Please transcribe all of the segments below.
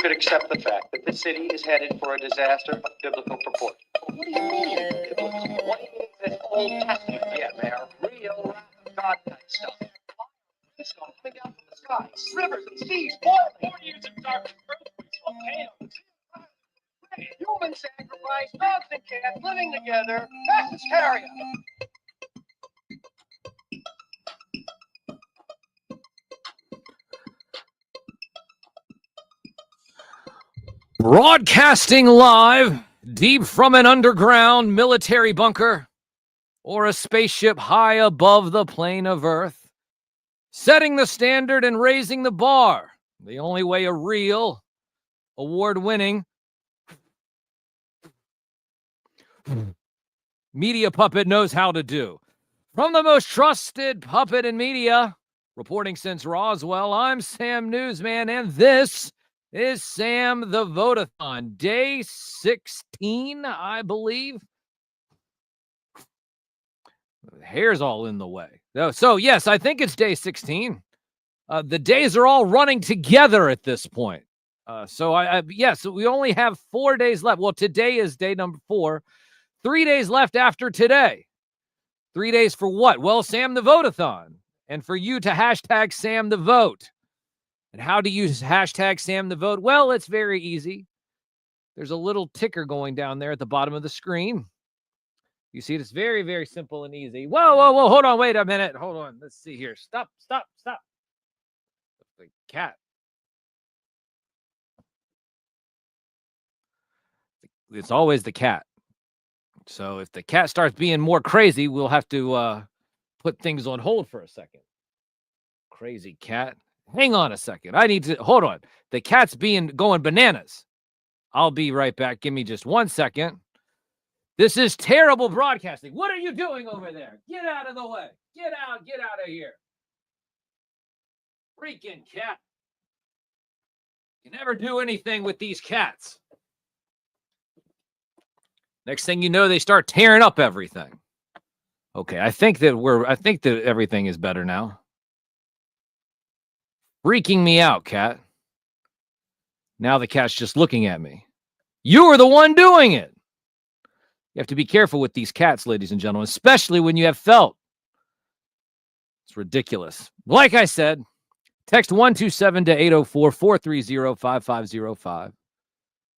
could accept the fact that the city is headed for a disaster of biblical proportion. What do you mean biblical? What do you mean this Old Testament? Yeah, Mayor, real wrath of God type stuff. It's coming down from the skies, rivers and seas boiling. 4 years of darkness, earthquakes, volcanoes. Human sacrifice, dogs and cats living together. That's hysteria. Broadcasting live deep from an underground military bunker or a spaceship high above the plane of Earth, setting the standard and raising the bar. The only way a real, award-winning media puppet knows how to do. From the most trusted puppet in media, reporting since Roswell, I'm Sam Newsman, and this is Sam-The-Vote-A-Thon, day 16, I believe. The hair's all in the way. So, yes, I think it's day 16. The days are all running together at this point. Yes, we only have 4 days left. Well, today is day number 4. 3 days left after today. 3 days for what? Well, Sam-The-Vote-A-Thon. And for you to hashtag Sam-The-Vote. And how to use hashtag Sam-The-Vote? Well, it's very easy. There's a little ticker going down there at the bottom of the screen. You see it? It's very, very simple and easy. Whoa, whoa, whoa. Hold on. Wait a minute. Hold on. Let's see here. Stop. The cat. It's always the cat. So if the cat starts being more crazy, we'll have to put things on hold for a second. Crazy cat. Hang on a second. I need to hold on. The cat's going bananas. I'll be right back. Give me just 1 second. This is terrible broadcasting. What are you doing over there? Get out of the way. Get out of here. Freaking cat. You never do anything with these cats. Next thing you know, they start tearing up everything. Okay, I think that everything is better now. Freaking me out, cat. Now the cat's just looking at me. You are the one doing it. You have to be careful with these cats, ladies and gentlemen, especially when you have felt. It's ridiculous. Like I said, text 127 to 804-430-5505.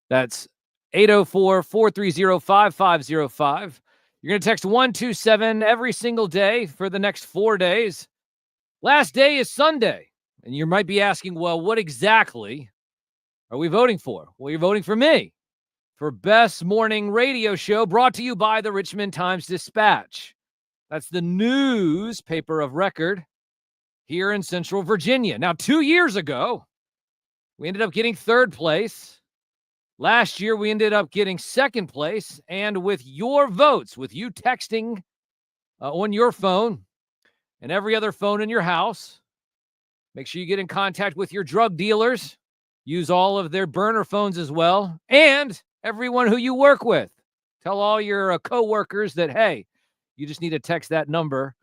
That's 804-430-5505. You're going to text 127 every single day for the next 4 days. Last day is Sunday. And you might be asking, well, what exactly are we voting for? Well, you're voting for me for Best Morning Radio Show, brought to you by the Richmond Times-Dispatch. That's the newspaper of record here in Central Virginia. Now, 2 years ago, we ended up getting 3rd place. Last year, we ended up getting 2nd place. And with your votes, with you texting on your phone and every other phone in your house, make sure you get in contact with your drug dealers. Use all of their burner phones as well. And everyone who you work with. Tell all your co-workers that, hey, you just need to text that number,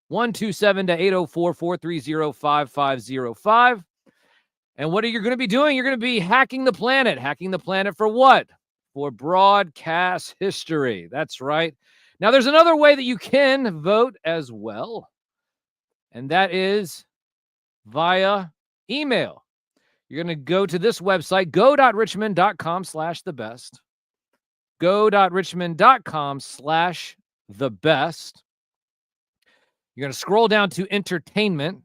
127 to 804-430-5505. And what are you going to be doing? You're going to be hacking the planet. Hacking the planet for what? For broadcast history. That's right. Now, there's another way that you can vote as well. And that is via email. You're going to go to this website, go.richmond.com/thebest. Go.richmond.com/thebest. You're going to scroll down to entertainment.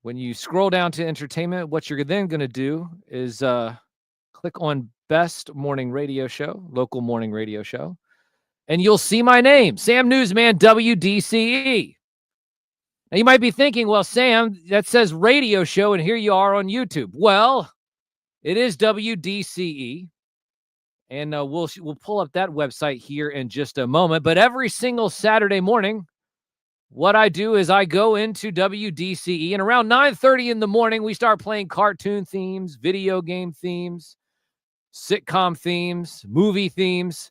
When you scroll down to entertainment, what you're then going to do is click on Best Morning Radio Show, local morning radio show, and you'll see my name, Sam Newsman, WDCE. Now, you might be thinking, well, Sam, that says radio show, and here you are on YouTube. Well, it is WDCE, and we'll pull up that website here in just a moment. But every single Saturday morning, what I do is I go into WDCE, and around 9:30 in the morning, we start playing cartoon themes, video game themes, sitcom themes, movie themes.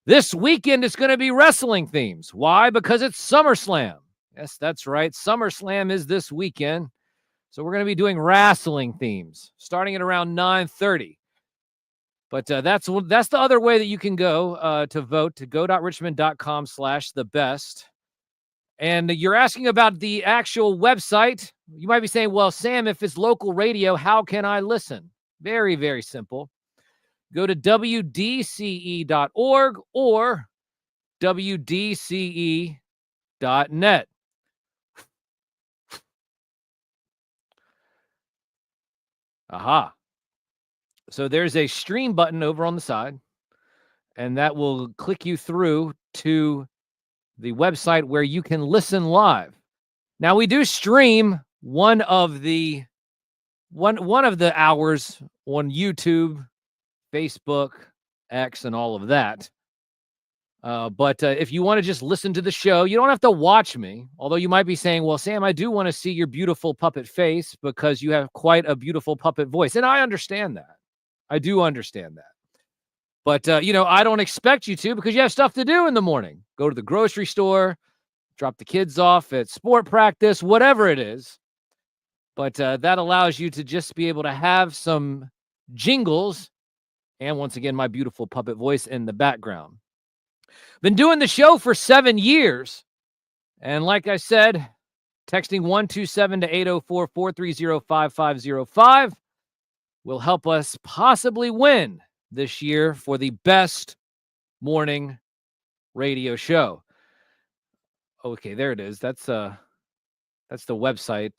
This weekend, it's going to be wrestling themes. Why? Because it's SummerSlam. Yes, that's right. SummerSlam is this weekend. So we're going to be doing wrestling themes starting at around 9:30. But that's the other way that you can go to vote, to go.richmond.com/thebest. And you're asking about the actual website. You might be saying, well, Sam, if it's local radio, how can I listen? Very, very simple. Go to WDCE.org or WDCE.net. Aha. So there's a stream button over on the side, and that will click you through to the website where you can listen live. Now, we do stream one of the hours on YouTube, Facebook, X, and all of that. But if you want to just listen to the show, you don't have to watch me. Although you might be saying, well, Sam, I do want to see your beautiful puppet face because you have quite a beautiful puppet voice. And I understand that. I do understand that. But, I don't expect you to because you have stuff to do in the morning. Go to the grocery store, drop the kids off at sport practice, whatever it is. But that allows you to just be able to have some jingles and, once again, my beautiful puppet voice in the background. Been doing the show for 7 years. And like I said, texting 127-804-430-5505 will help us possibly win this year for the best morning radio show. Okay, there it is. That's the website.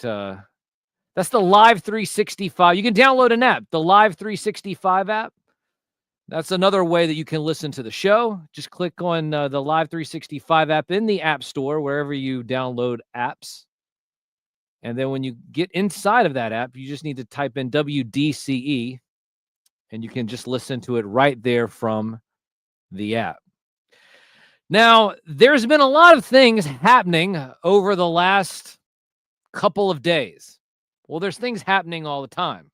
That's the Live 365. You can download an app, the Live 365 app. That's another way that you can listen to the show. Just click on the Live 365 app in the App Store, wherever you download apps. And then when you get inside of that app, you just need to type in WDCE, and you can just listen to it right there from the app. Now, there's been a lot of things happening over the last couple of days. Well, there's things happening all the time.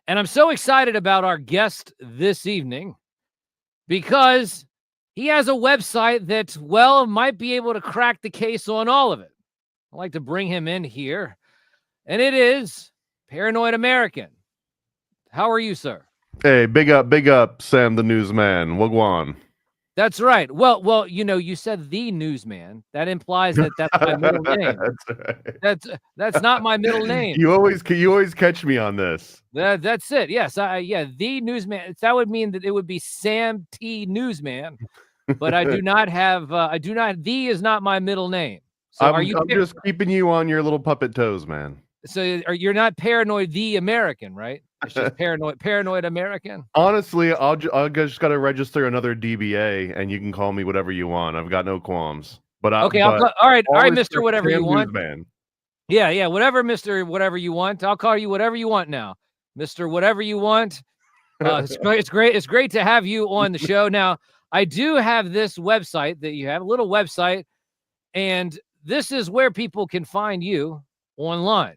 And I'm so excited about our guest this evening because he has a website that, well, might be able to crack the case on all of it. I'd like to bring him in here. And it is Paranoid American. How are you, sir? Hey, big up, Sam the Newsman. Wagwan. That's right. Well, you said the Newsman. That implies that that's my middle name. That's right. That's not my middle name. You always catch me on this. That's it. Yes, the Newsman. That would mean that it would be Sam T. Newsman, but I do not have. The is not my middle name. So I'm just keeping you on your little puppet toes, man. So you're not Paranoid the American, right? It's just Paranoid American. Honestly, I just got to register another DBA, and you can call me whatever you want. I've got no qualms. But all right, Mr. Whatever you want. Newsman. Yeah, whatever, Mr. Whatever you want. I'll call you whatever you want now, Mr. Whatever you want. It's great. It's great to have you on the show. Now, I do have this website that you have, a little website, and this is where people can find you online.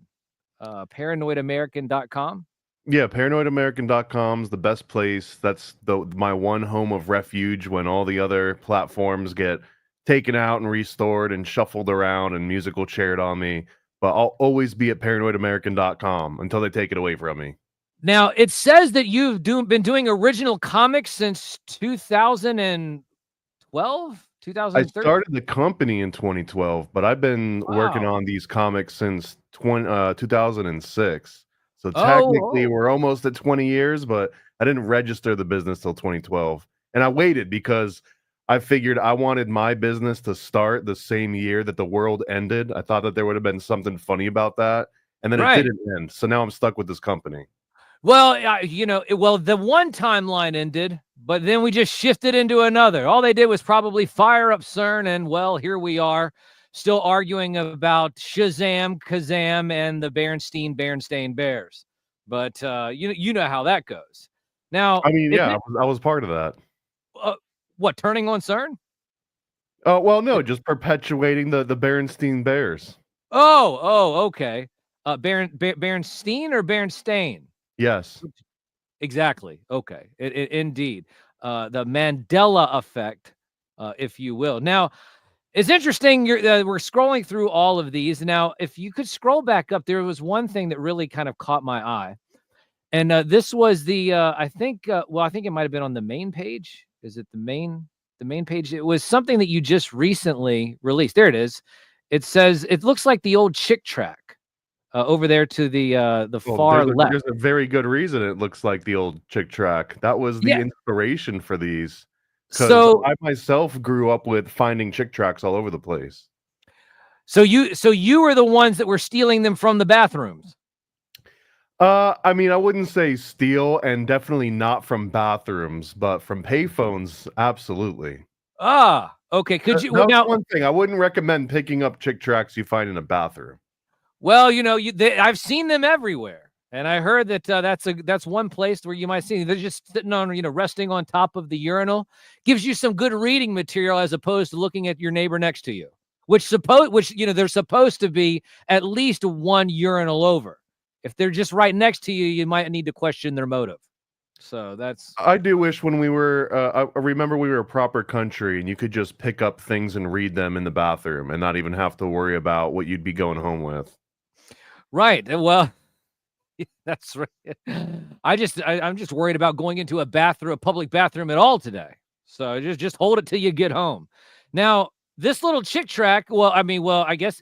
ParanoidAmerican.com. Yeah, ParanoidAmerican.com is the best place. That's my one home of refuge when all the other platforms get taken out and restored and shuffled around and musical chaired on me. But I'll always be at ParanoidAmerican.com until they take it away from me. Now, it says that you've been doing original comics since 2012? 2013? I started the company in 2012, but I've been working on these comics since 2006. So technically, we're almost at 20 years, but I didn't register the business till 2012. And I waited because I figured I wanted my business to start the same year that the world ended. I thought that there would have been something funny about that. And then it didn't end. So now I'm stuck with this company. Well, the one timeline ended, but then we just shifted into another. All they did was probably fire up CERN, and, well, here we are, still arguing about Shazam, Kazam, and the Berenstain Bears. But you know how that goes. Now, I mean, I was part of that. What, turning on CERN? Oh, well, no, just perpetuating the Berenstain Bears. Oh, okay. Berenstain or Berenstain? Yes. Exactly. Okay. Indeed. The Mandela effect, if you will. Now, It's interesting. We're scrolling through all of these now. If you could scroll back up, there was one thing that really kind of caught my eye, and this was the I think it might have been on the main page. Is it the main page? It was something that you just recently released. There it is. It says it looks like the old Chick track over there to the far left. There's a very good reason it looks like the old Chick track. That was the inspiration for these. Because I myself grew up with finding Chick tracks all over the place. So you were the ones that were stealing them from the bathrooms. I mean, I wouldn't say steal, and definitely not from bathrooms, but from payphones, absolutely. Ah, okay. Could you now one thing? I wouldn't recommend picking up Chick tracks you find in a bathroom. Well, I've seen them everywhere, and I heard that that's one place where you might see them. They're just sitting on, resting on top of the urinal. Gives you some good reading material as opposed to looking at your neighbor next to you, which they're supposed to be at least one urinal over. If they're just right next to you, you might need to question their motive. So that's. I do wish when we were. I remember we were a proper country, and you could just pick up things and read them in the bathroom, and not even have to worry about what you'd be going home with. Right. Well, that's right. I'm just worried about going into a public bathroom at all today. So just hold it till you get home. Now, this little Chick track, I guess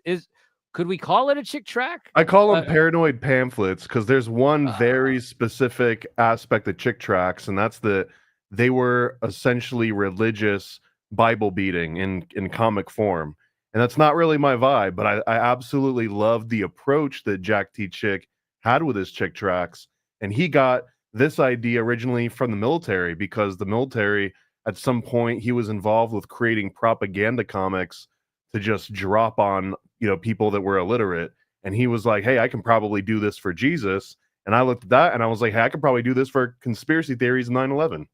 could we call it a Chick track? I call them paranoid pamphlets because there's one very specific aspect of Chick tracks, and that's that they were essentially religious Bible beating in comic form. And that's not really my vibe, but I absolutely love the approach that Jack T. Chick had with his Chick tracks. And he got this idea originally from the military, because the military, at some point, he was involved with creating propaganda comics to just drop on, people that were illiterate. And he was like, hey, I can probably do this for Jesus. And I looked at that and I was like, hey, I could probably do this for conspiracy theories in 9/11.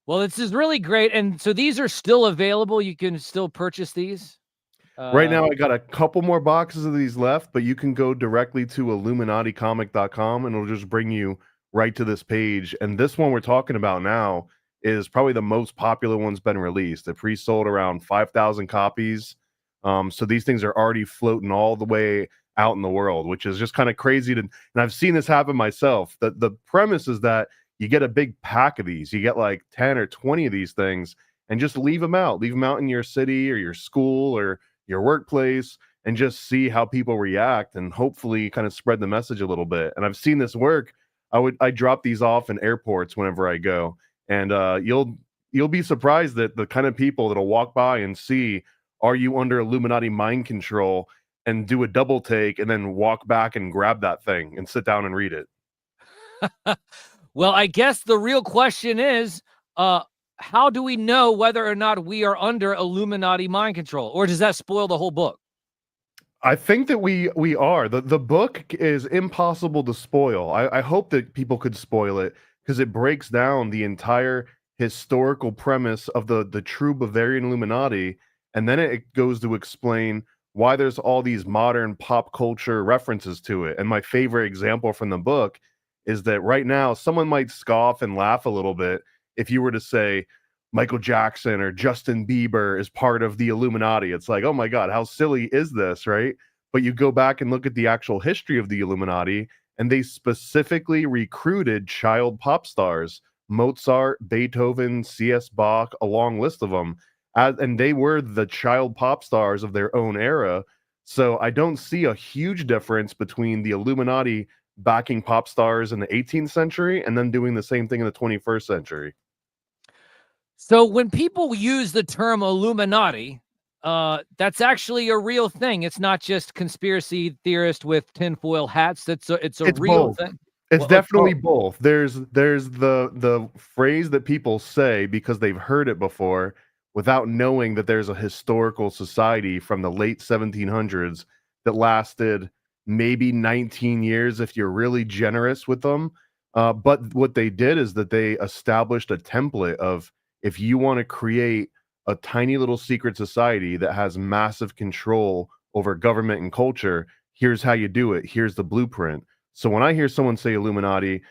Well, this is really great. And so these are still available. You can still purchase these. Right now, I got a couple more boxes of these left, but you can go directly to IlluminatiComic.com and it'll just bring you right to this page. And this one we're talking about now is probably the most popular one's been released. It pre-sold around 5,000 copies. So these things are already floating all the way out in the world, which is just kind of crazy and I've seen this happen myself. The premise is that you get a big pack of these. You get like 10 or 20 of these things and just leave them out in your city or your school or your workplace and just see how people react and hopefully kind of spread the message a little bit. And I've seen this work. I drop these off in airports whenever I go, and you'll be surprised at the kind of people that'll walk by and see, are you under Illuminati mind control, and do a double take and then walk back and grab that thing and sit down and read it. Well, I guess the real question is, how do we know whether or not we are under Illuminati mind control, or does that spoil the whole book? I think that we are. The book is impossible to spoil. I hope that people could spoil it because it breaks down the entire historical premise of the true Bavarian Illuminati, and then it goes to explain why there's all these modern pop culture references to it. And my favorite example from the book is that right now someone might scoff and laugh a little bit if you were to say Michael Jackson or Justin Bieber is part of the Illuminati. It's like, oh my God, how silly is this, right? But you go back and look at the actual history of the Illuminati, and they specifically recruited child pop stars, Mozart, Beethoven, C.S. Bach, a long list of them. And they were the child pop stars of their own era. So I don't see a huge difference between the Illuminati backing pop stars in the 18th century and then doing the same thing in the 21st century. So when people use the term Illuminati, that's actually a real thing. It's not just conspiracy theorist with tinfoil hats. It's real both. thing. It's definitely both. There's the phrase that people say because they've heard it before without knowing that there's a historical society from the late 1700s that lasted maybe 19 years if you're really generous with them. But what they did is that they established a template of, if you want to create a tiny little secret society that has massive control over government and culture, here's how you do it. Here's the blueprint. So when I hear someone say Illuminati,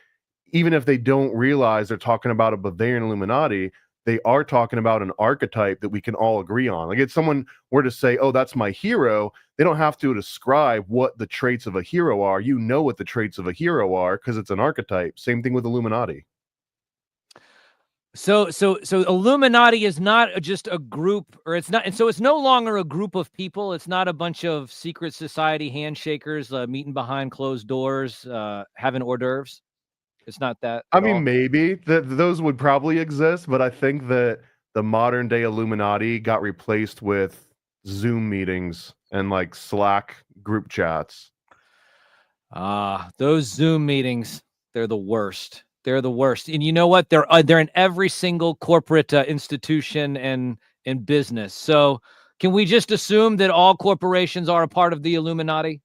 even if they don't realize they're talking about a Bavarian Illuminati, they are talking about an archetype that we can all agree on. Like if someone were to say, oh, that's my hero, they don't have to describe what the traits of a hero are. You know what the traits of a hero are because it's an archetype. Same thing with Illuminati. So Illuminati is not just a group, or it's not, and so it's no longer a group of people. It's not a bunch of secret society handshakers meeting behind closed doors, having hors d'oeuvres. It's not that. I mean, maybe those would probably exist, but I think that the modern day Illuminati got replaced with Zoom meetings and like Slack group chats. Those Zoom meetings, they're the worst. They're the worst. And you know what? They're in every single corporate institution and in business. So can we just assume that all corporations are a part of the Illuminati?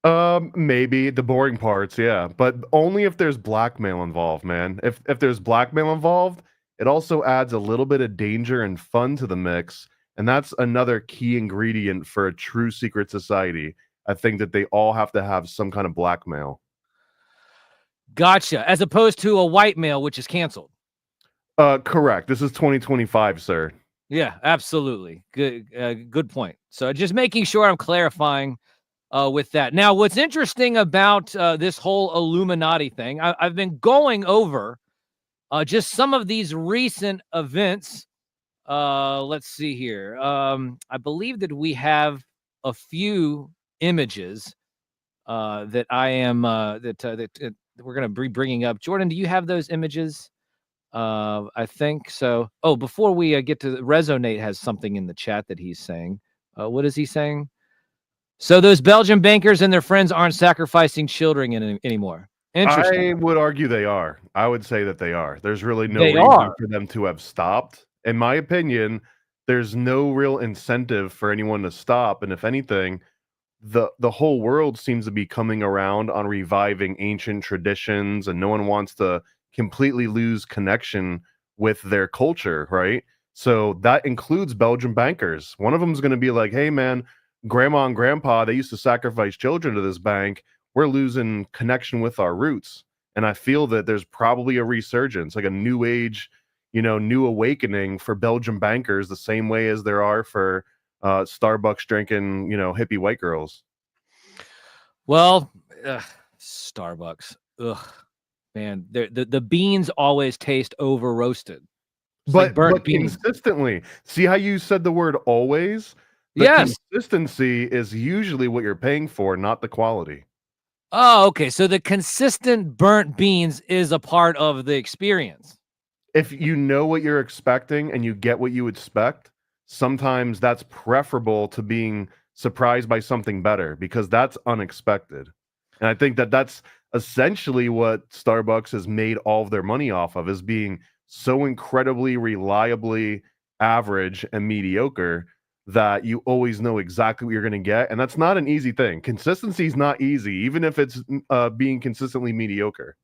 Maybe the boring parts, yeah, but only if there's blackmail involved, man. If there's blackmail involved, it also adds a little bit of danger and fun to the mix, and that's another key ingredient for a true secret society. I think that they all have to have some kind of blackmail. Gotcha. As opposed to a white male, which is canceled. Correct. This is 2025, sir. Yeah, absolutely. Good point. So just making sure I'm clarifying with that. Now, what's interesting about this whole Illuminati thing, I've been going over just some of these recent events. Let's see here. I believe that we have a few images that I am that we're going to be bringing up. Jordan, do you have those images? I think so. Oh, before we get to Resonate has something in the chat that he's saying. What is he saying? So those Belgian bankers and their friends aren't sacrificing children anymore. Interesting. I would argue they are. I would say that they are. There's really no reason for them to have stopped. In my opinion, there's no real incentive for anyone to stop. And if anything, the whole world seems to be coming around on reviving ancient traditions, and no one wants to completely lose connection with their culture, right? So that includes Belgian bankers. One of them is going to be like, hey, man, grandma and grandpa, they used to sacrifice children to this bank. We're losing connection with our roots. And I feel that there's probably a resurgence, like a new age, new awakening for Belgian bankers, the same way as there are for Starbucks drinking, hippie white girls. Well, Starbucks. Ugh, man, the beans always taste over roasted. But consistently. See how you said the word always? The consistency is usually what you're paying for, not the quality. Oh, okay. So the consistent burnt beans is a part of the experience. If you know what you're expecting and you get what you expect, sometimes that's preferable to being surprised by something better, because that's unexpected. And I think that that's essentially what Starbucks has made all of their money off of, is being so incredibly reliably average and mediocre that you always know exactly what you're going to get. And that's not an easy thing. Consistency is not easy, even if it's being consistently mediocre.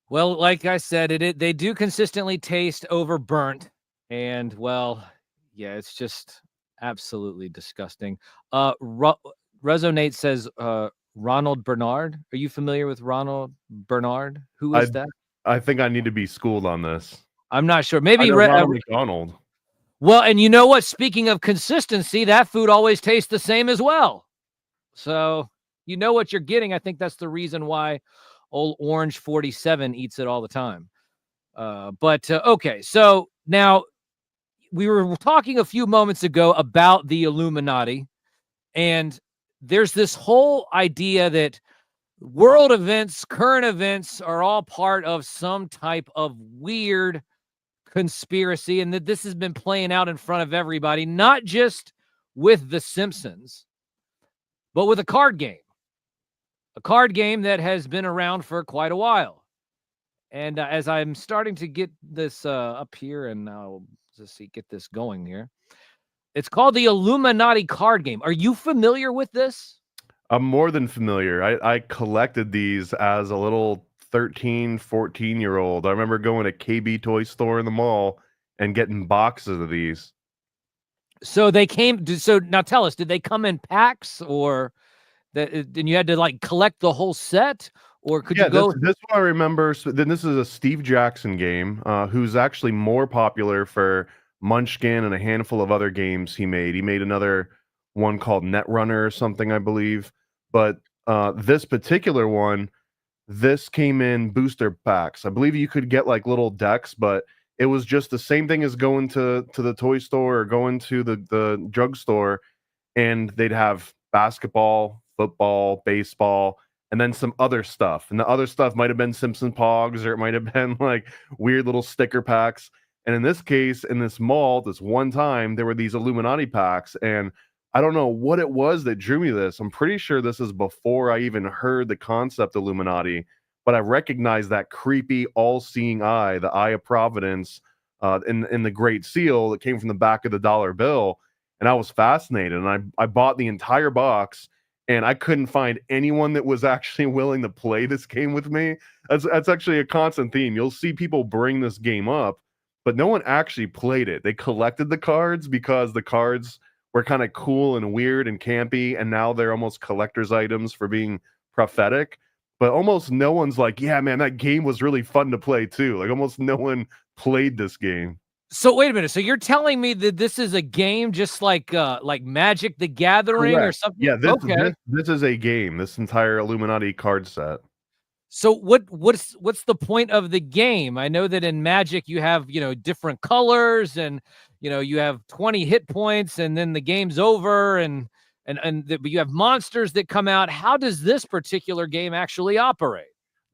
Well, like I said, they do consistently taste overburnt. And, well, yeah, it's just absolutely disgusting. Resonate says Ronald Bernard. Are you familiar with Ronald Bernard? Who is that? I think I need to be schooled on this. I'm not sure. Maybe Ronald McDonald. Well, and you know what? Speaking of consistency, that food always tastes the same as well. So you know what you're getting. I think that's the reason why old Orange 47 eats it all the time. Okay, so now we were talking a few moments ago about the Illuminati, and there's this whole idea that world events, current events are all part of some type of weird conspiracy, and that this has been playing out in front of everybody, not just with The Simpsons, but with a card game that has been around for quite a while. And as I'm starting to get this up here, and I'll just get this going here, it's called the Illuminati card game. Are you familiar with this? I'm more than familiar. I collected these as a little 13, 14-year-old. I remember going to KB Toy Store in the mall and getting boxes of these. So they came. So now tell us, did they come in packs, or that? And you had to like collect the whole set, or could you Yeah, go? this one I remember. So then this is a Steve Jackson game, who's actually more popular for Munchkin and a handful of other games he made. He made another one called Netrunner or something, I believe. But this particular one, this came in booster packs. I believe you could get like little decks, but it was just the same thing as going to the toy store or going to the drugstore, and they'd have basketball, football, baseball, and then some other stuff. And the other stuff might have been Simpson Pogs, or it might have been like weird little sticker packs. And in this case, in this mall, this one time, there were these Illuminati packs. And I don't know what it was that drew me to this. I'm pretty sure this is before I even heard the concept Illuminati, but I recognized that creepy, all-seeing eye, the Eye of Providence, in the Great Seal that came from the back of the dollar bill. And I was fascinated, and I bought the entire box, and I couldn't find anyone that was actually willing to play this game with me. That's actually a constant theme. You'll see people bring this game up, but no one actually played it. They collected the cards because the cards were kind of cool and weird and campy, and now they're almost collector's items for being prophetic. But almost no one's like, yeah, man, that game was really fun to play too. Like almost no one played this game. So wait a minute. So you're telling me that this is a game just like Magic the Gathering or Correct. something? Yeah, Okay. this is a game. This entire Illuminati card set. So what's the point of the game? I know that in Magic you have, different colors, and you have 20 hit points, and then the game's over, but you have monsters that come out. How does this particular game actually operate?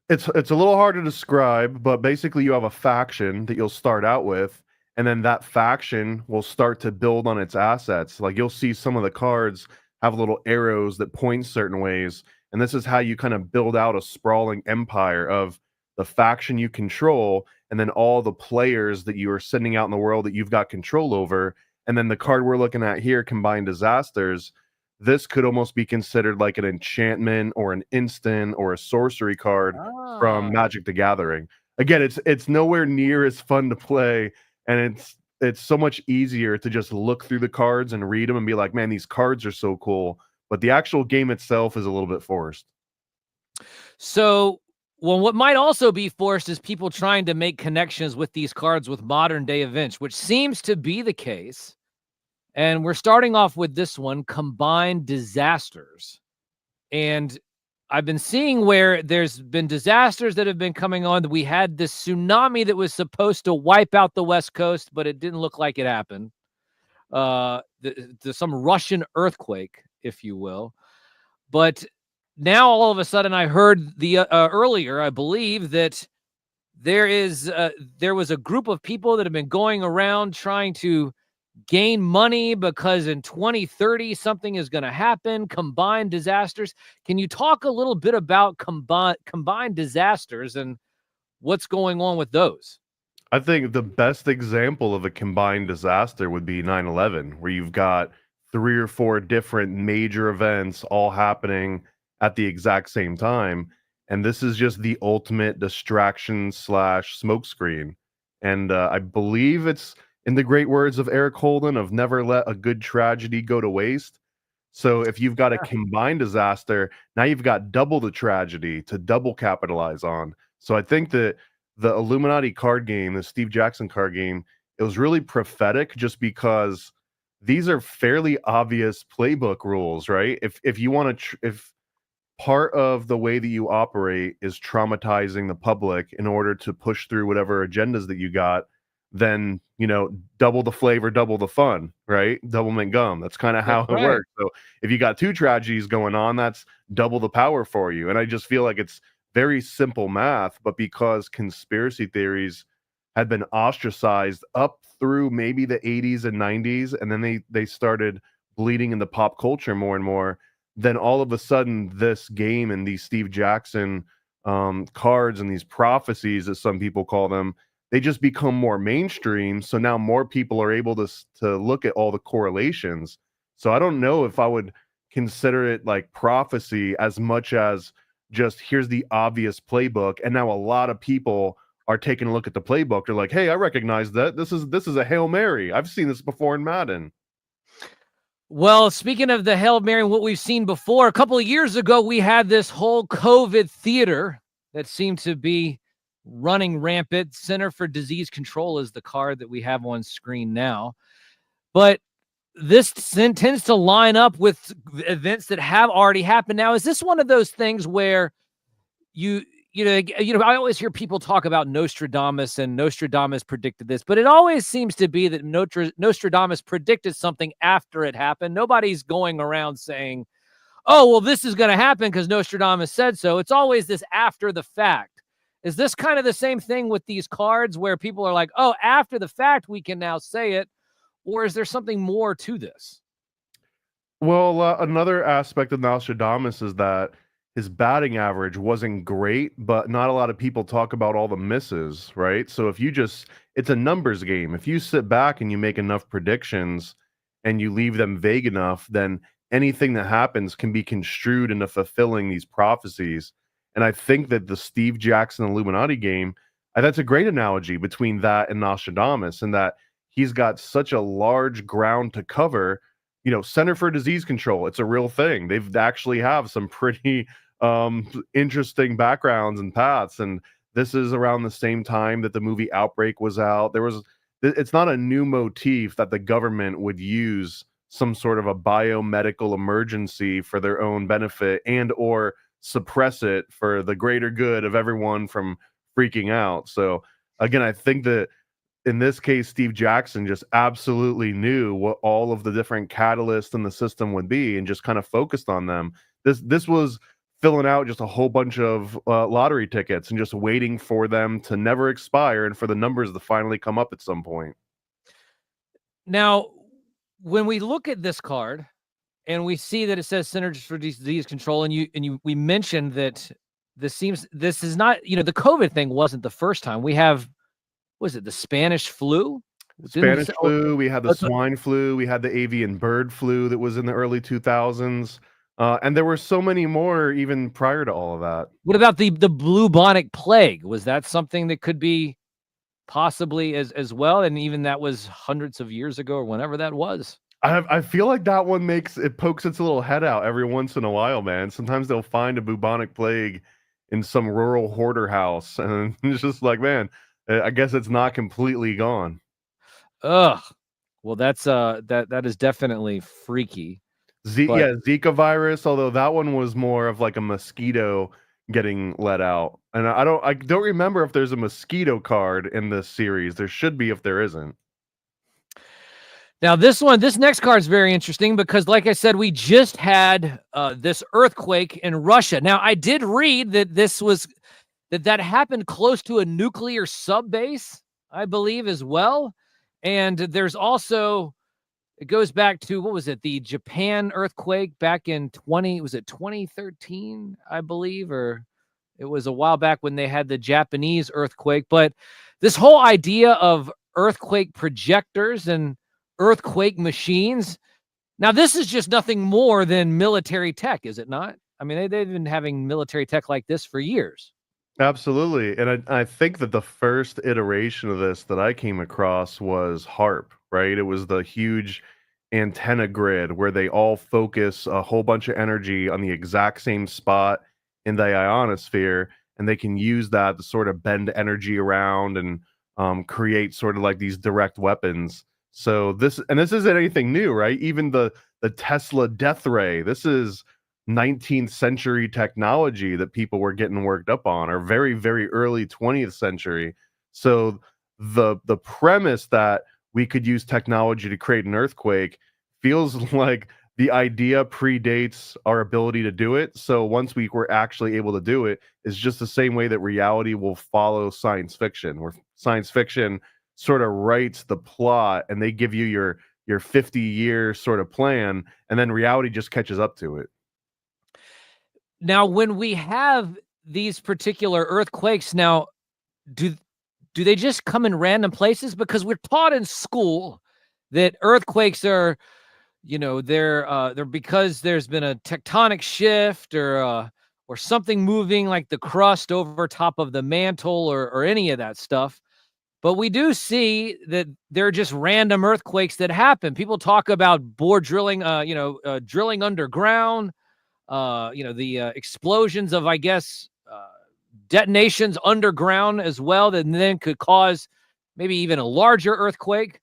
It's a little hard to describe, but basically you have a faction that you'll start out with, and then that faction will start to build on its assets. Like you'll see some of the cards have little arrows that point certain ways, and this is how you kind of build out a sprawling empire of the faction you control, and then all the players that you are sending out in the world that you've got control over. And then the card we're looking at here, Combined Disasters, this could almost be considered like an enchantment or an instant or a sorcery card from Magic the Gathering. Again, it's nowhere near as fun to play, and it's so much easier to just look through the cards and read them and be like, man, these cards are so cool. But the actual game itself is a little bit forced. So, well, what might also be forced is people trying to make connections with these cards with modern day events, which seems to be the case. And we're starting off with this one, Combined Disasters. And I've been seeing where there's been disasters that have been coming on. We had this tsunami that was supposed to wipe out the West Coast, but it didn't look like it happened. Some Russian earthquake, if you will. But now all of a sudden I heard earlier, I believe, that there was a group of people that have been going around trying to gain money because in 2030 something is going to happen. Combined Disasters. Can you talk a little bit about combined disasters and what's going on with those? I think the best example of a combined disaster would be 9/11, where you've got 3 or 4 different major events all happening at the exact same time. And this is just the ultimate distraction / smokescreen. And I believe it's in the great words of Eric Holden of never let a good tragedy go to waste. So if you've got a combined disaster, now you've got double the tragedy to double capitalize on. So I think that the Illuminati card game, the Steve Jackson card game, it was really prophetic just because these are fairly obvious playbook rules, right? If you want to, if part of the way that you operate is traumatizing the public in order to push through whatever agendas that you got, then double the flavor, double the fun, right? Double mint gum. That's kind of how it works. So if you got 2 tragedies going on, that's double the power for you. And I just feel like it's very simple math, but because conspiracy theories had been ostracized up through maybe the 80s and 90s, and then they started bleeding into pop culture more and more, then all of a sudden this game and these Steve Jackson cards and these prophecies, as some people call them, they just become more mainstream. So now more people are able to look at all the correlations. So I don't know if I would consider it like prophecy as much as just here's the obvious playbook. And now a lot of people are taking a look at the playbook. They're like, hey, I recognize that. This is a Hail Mary. I've seen this before in Madden. Well, speaking of the Hail Mary, what we've seen before, a couple of years ago, we had this whole COVID theater that seem to be running rampant. Center for Disease Control is the card that we have on screen now. But this tends to line up with events that have already happened. Now, is this one of those things where I always hear people talk about Nostradamus, and Nostradamus predicted this, but it always seems to be that Nostradamus predicted something after it happened. Nobody's going around saying, oh, well, this is going to happen because Nostradamus said so. It's always this after the fact. Is this kind of the same thing with these cards where people are like, oh, after the fact, we can now say it? Or is there something more to this? Well, another aspect of Nostradamus is that his batting average wasn't great, but not a lot of people talk about all the misses, right? So if you it's a numbers game. If you sit back and you make enough predictions and you leave them vague enough, then anything that happens can be construed into fulfilling these prophecies. And I think that the Steve Jackson Illuminati game, that's a great analogy between that and Nostradamus, and that he's got such a large ground to cover. Center for Disease Control, it's a real thing. They've actually have some pretty interesting backgrounds and paths. And this is around the same time that the movie Outbreak was out. It's not a new motif that the government would use some sort of a biomedical emergency for their own benefit and or suppress it for the greater good of everyone from freaking out. So again, I think that in this case, Steve Jackson just absolutely knew what all of the different catalysts in the system would be and just kind of focused on them. This was filling out just a whole bunch of lottery tickets and just waiting for them to never expire and for the numbers to finally come up at some point. Now, when we look at this card and we see that it says Centers for Disease Control, and we mentioned that this is not, the COVID thing wasn't the first time. We have, was it the Spanish flu? Spanish flu, we had the swine flu, we had the avian bird flu that was in the early 2000s. And there were so many more even prior to all of that. What about the bubonic plague? Was that something that could be possibly as well? And even that was hundreds of years ago or whenever that was. I feel like that one pokes its little head out every once in a while, man. Sometimes they'll find a bubonic plague in some rural hoarder house, and it's just like, man, I guess it's not completely gone. Ugh. Well, that's that is definitely freaky. Zika virus, although that one was more of like a mosquito getting let out. And I don't remember if there's a mosquito card in this series. There should be if there isn't. Now, this next card is very interesting because, like I said, we just had this earthquake in Russia. Now, I did read that that happened close to a nuclear sub base, I believe, as well. And there's also, it goes back to, what was it, the Japan earthquake back in 2013, I believe, or it was a while back when they had the Japanese earthquake. But this whole idea of earthquake projectors and earthquake machines. Now, this is just nothing more than military tech, is it not? I mean, they've been having military tech like this for years. Absolutely. And I think that the first iteration of this that I came across was HARP, right? It was the huge antenna grid where they all focus a whole bunch of energy on the exact same spot in the ionosphere, and they can use that to sort of bend energy around and create sort of like these direct weapons. So this isn't anything new, right? Even the Tesla death ray, this is 19th century technology that people were getting worked up on, or very, very early 20th century. So the premise that we could use technology to create an earthquake feels like the idea predates our ability to do it. So once we were actually able to do it, it's just the same way that reality will follow science fiction, where science fiction sort of writes the plot and they give you your 50-year sort of plan, and then reality just catches up to it. Now, when we have these particular earthquakes, now, do they just come in random places? Because we're taught in school that earthquakes are, they're because there's been a tectonic shift or something moving like the crust over top of the mantle or any of that stuff. But we do see that they're just random earthquakes that happen. People talk about bore drilling, drilling underground, the explosions of, I guess, detonations underground as well that then could cause maybe even a larger earthquake.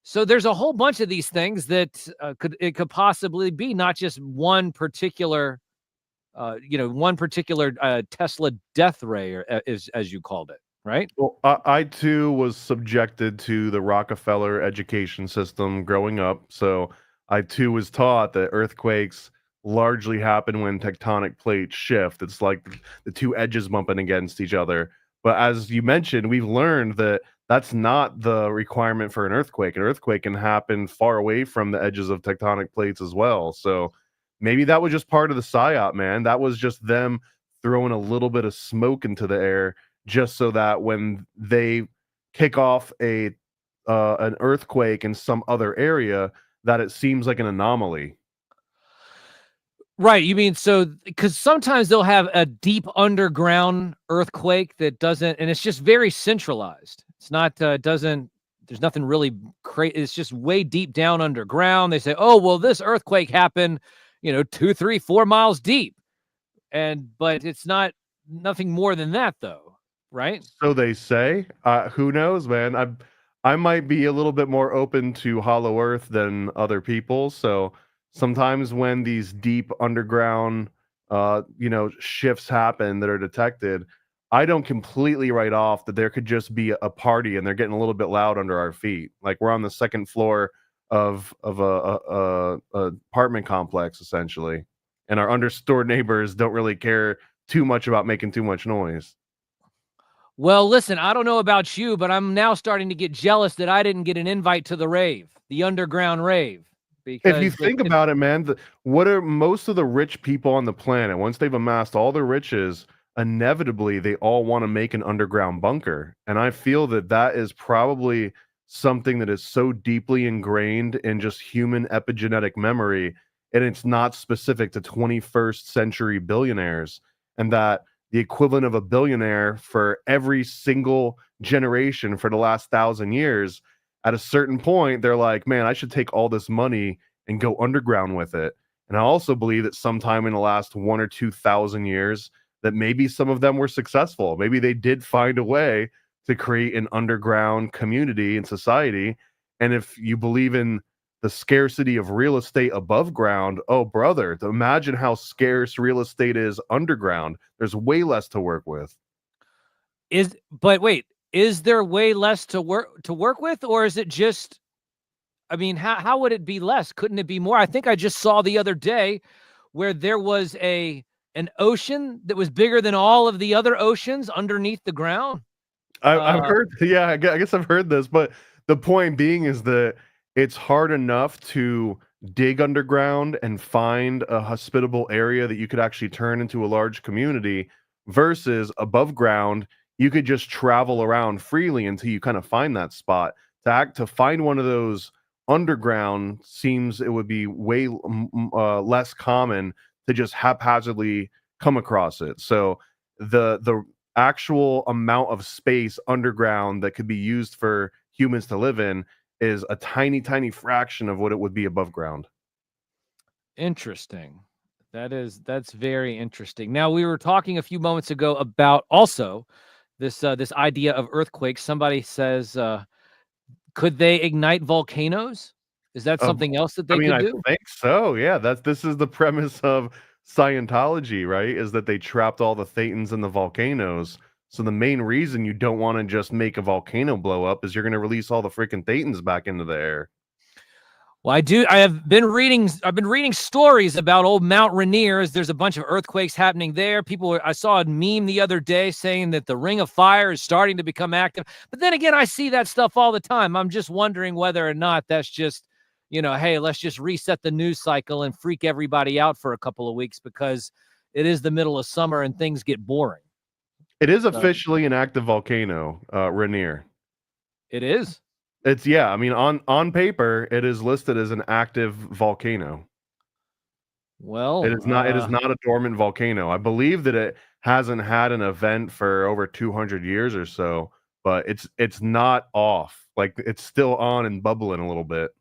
So there's a whole bunch of these things that could possibly be, not just one particular Tesla death ray, or as you called it, right? Well, I too was subjected to the Rockefeller education system growing up. So I too was taught that earthquakes largely happen when tectonic plates shift. It's like the two edges bumping against each other. But as you mentioned, we've learned that that's not the requirement for an earthquake. An earthquake can happen far away from the edges of tectonic plates as well. So maybe that was just part of the psyop, man. That was just them throwing a little bit of smoke into the air, just so that when they kick off an earthquake in some other area, that it seems like an anomaly. Right. You mean, so because sometimes they'll have a deep underground earthquake that doesn't, and it's just very centralized. It's not, there's nothing really crazy. It's just way deep down underground. They say, oh, well, this earthquake happened, 2, 3, 4 miles deep. But it's nothing more than that, though. Right. So they say. Who knows, man? I might be a little bit more open to Hollow Earth than other people. So sometimes when these deep underground, shifts happen that are detected, I don't completely write off that there could just be a party and they're getting a little bit loud under our feet. Like we're on the second floor of a apartment complex essentially, and our understood neighbors don't really care too much about making too much noise. Well, listen, I don't know about you, but I'm now starting to get jealous that I didn't get an invite to the rave, the underground rave. Because If you think about it, man, what are most of the rich people on the planet, once they've amassed all their riches, inevitably they all want to make an underground bunker. And I feel that that is probably something that is so deeply ingrained in just human epigenetic memory, and it's not specific to 21st century billionaires, and that the equivalent of a billionaire for every single generation for the last 1,000 years, at a certain point, they're like, man, I should take all this money and go underground with it. And I also believe that sometime in the last 1 or 2,000 years, that maybe some of them were successful. Maybe they did find a way to create an underground community and society. And if you believe in the scarcity of real estate above ground, oh brother, imagine how scarce real estate is underground. There's way less to work with. But wait, is there way less to work with, or is it just, I mean, how would it be less? Couldn't it be more? I think I just saw the other day where there was an ocean that was bigger than all of the other oceans underneath the ground. I've heard, yeah, I guess I've heard this, but the point being is that it's hard enough to dig underground and find a hospitable area that you could actually turn into a large community, versus above ground, you could just travel around freely until you kind of find that spot. To find one of those underground seems it would be way less common to just haphazardly come across it. So the actual amount of space underground that could be used for humans to live in is a tiny fraction of what it would be above ground. Interesting. That's very interesting. Now, we were talking a few moments ago about also this idea of earthquakes. Somebody says, could they ignite volcanoes? Is that something else that they could do? I think so. Yeah, this is the premise of Scientology, right? Is that they trapped all the thetans in the volcanoes. So the main reason you don't want to just make a volcano blow up is you're going to release all the freaking thetans back into the air. Well, I've been reading stories about old Mount Rainier, as there's a bunch of earthquakes happening there. I saw a meme the other day saying that the Ring of Fire is starting to become active. But then again, I see that stuff all the time. I'm just wondering whether or not that's just, hey, let's just reset the news cycle and freak everybody out for a couple of weeks because it is the middle of summer and things get boring. It is officially an active volcano, Rainier. It is? It's, yeah, I mean, on paper, it is listed as an active volcano. Well, it is not a dormant volcano. I believe that it hasn't had an event for over 200 years or so, but it's not off. Like, it's still on and bubbling a little bit.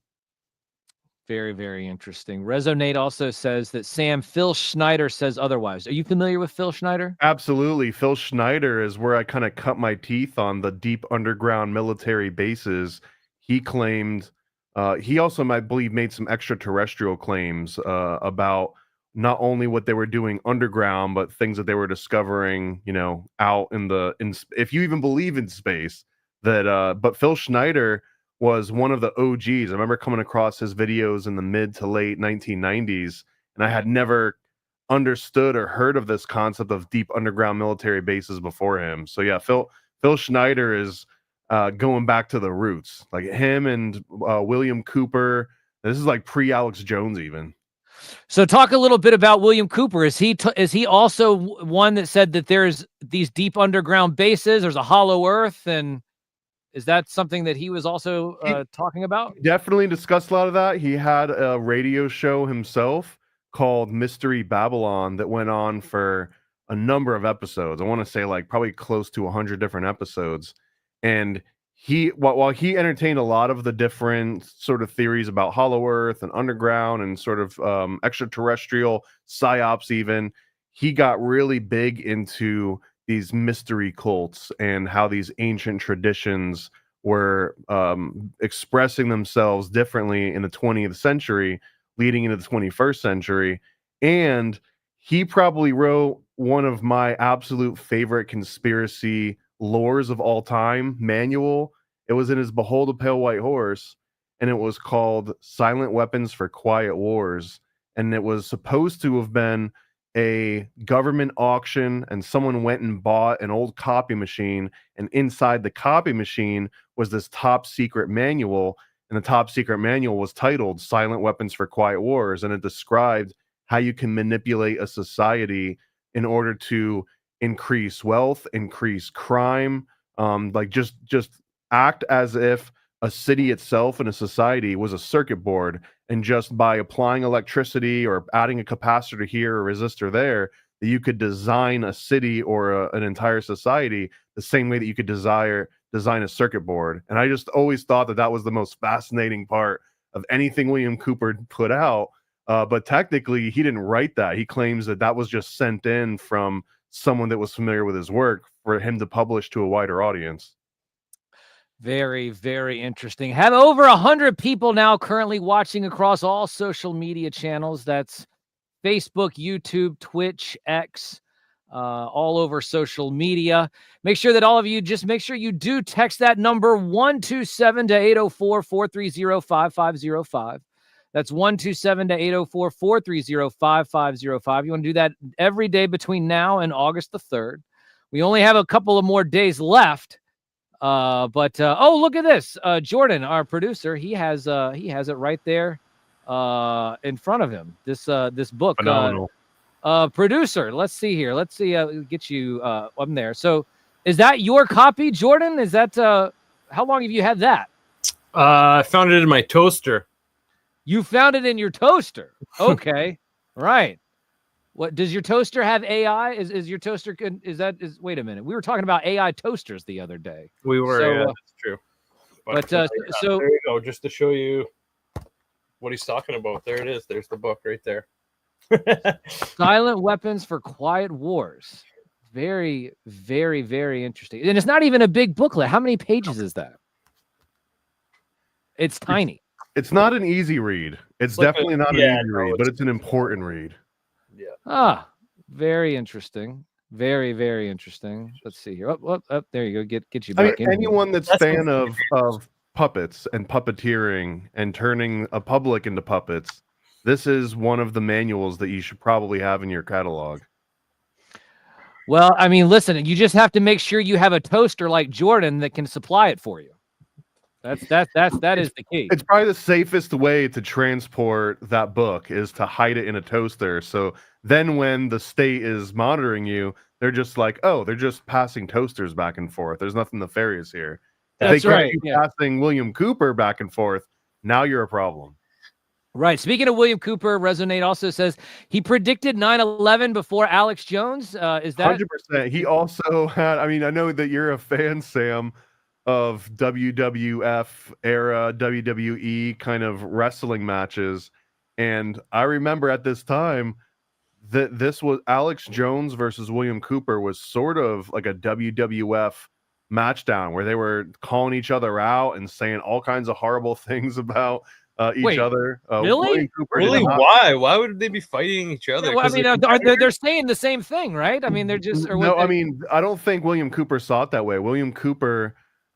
Very, very interesting. Resonate also says that Phil Schneider says otherwise. Are you familiar with Phil Schneider? Absolutely. Phil Schneider is where I kind of cut my teeth on the deep underground military bases. He claimed, he also, I believe, made some extraterrestrial claims about not only what they were doing underground, but things that they were discovering, out if you even believe in space. But Phil Schneider was one of the OGs. I remember coming across his videos in the mid to late 1990s, and I had never understood or heard of this concept of deep underground military bases before him. So yeah, Phil Schneider is going back to the roots, like him and William Cooper. This is like pre-Alex Jones even. So talk a little bit about William Cooper. Is he also one that said that there's these deep underground bases, there's a hollow earth, and is that something that he was also talking about? Definitely discussed a lot of that. He had a radio show himself called Mystery Babylon that went on for a number of episodes. I want to say like probably close to 100 different episodes. And while he entertained a lot of the different sort of theories about hollow earth and underground and sort of extraterrestrial psyops even, he got really big into these mystery cults and how these ancient traditions were expressing themselves differently in the 20th century leading into the 21st century. And he probably wrote one of my absolute favorite conspiracy lores of all time, manual. It was in his Behold a Pale White Horse, and it was called Silent Weapons for Quiet Wars. And it was supposed to have been a government auction, and someone went and bought an old copy machine, and inside the copy machine was this top secret manual, and the top secret manual was titled Silent Weapons for Quiet Wars, and it described how you can manipulate a society in order to increase wealth, increase crime, like just act as if a city itself and a society was a circuit board, and just by applying electricity or adding a capacitor here or resistor there, that you could design a city or an entire society the same way that you could design a circuit board. And I just always thought that that was the most fascinating part of anything William Cooper put out. But technically, he didn't write that. He claims that that was just sent in from someone that was familiar with his work for him to publish to a wider audience. Very, very interesting. Have over 100 people now currently watching across all social media channels. That's Facebook, YouTube, Twitch, X, all over social media. Make sure that all of you make sure you do text that number 127-804-430-5505. That's 127-804-430-5505. You want to do that every day between now and August the 3rd. We only have a couple of more days left. Oh, look at this. Jordan, our producer, he has it right there in front of him. This book. Phenomenal. Producer, let's see here. Let's see get you on there. So is that your copy, Jordan? Is that how long have you had that? I found it in my toaster. You found it in your toaster. Okay. Right. What does your toaster have AI? Is your toaster good? Wait a minute. We were talking about AI toasters the other day. We were, so, yeah, that's true. But there you go, just to show you what he's talking about. There it is. There's the book right there. Silent Weapons for Quiet Wars. Very, very, very interesting. And it's not even a big booklet. How many pages is that? It's tiny. It's not an easy read. It's definitely not an easy read, but it's an important read. Yeah. Very interesting. Very, very interesting. Let's see here. Oh, there you go. Get you back in. Anyone that's fan of puppets and puppeteering and turning a public into puppets, this is one of the manuals that you should probably have in your catalog. Well, I mean, listen, you just have to make sure you have a toaster like Jordan that can supply it for you. That is the key. It's probably the safest way to transport that book is to hide it in a toaster. So then when the state is monitoring you, they're just like, oh, they're just passing toasters back and forth. There's nothing nefarious here. That's right. Passing William Cooper back and forth. Now you're a problem. Right. Speaking of William Cooper, Resonate also says he predicted 9/11 before Alex Jones. Is that 100%? He also had, I mean, I know that you're a fan, Sam, of WWF era WWE kind of wrestling matches. And I remember at this time that this was Alex Jones versus William Cooper was sort of like a WWF match down where they were calling each other out and saying all kinds of horrible things about each Wait, other. really? William Cooper did Really? not- Why? Why would they be fighting each other? Well, I 'Cause mean, they're saying the same thing, right? I mean, they're just no. I mean, I don't think William Cooper saw it that way. William Cooper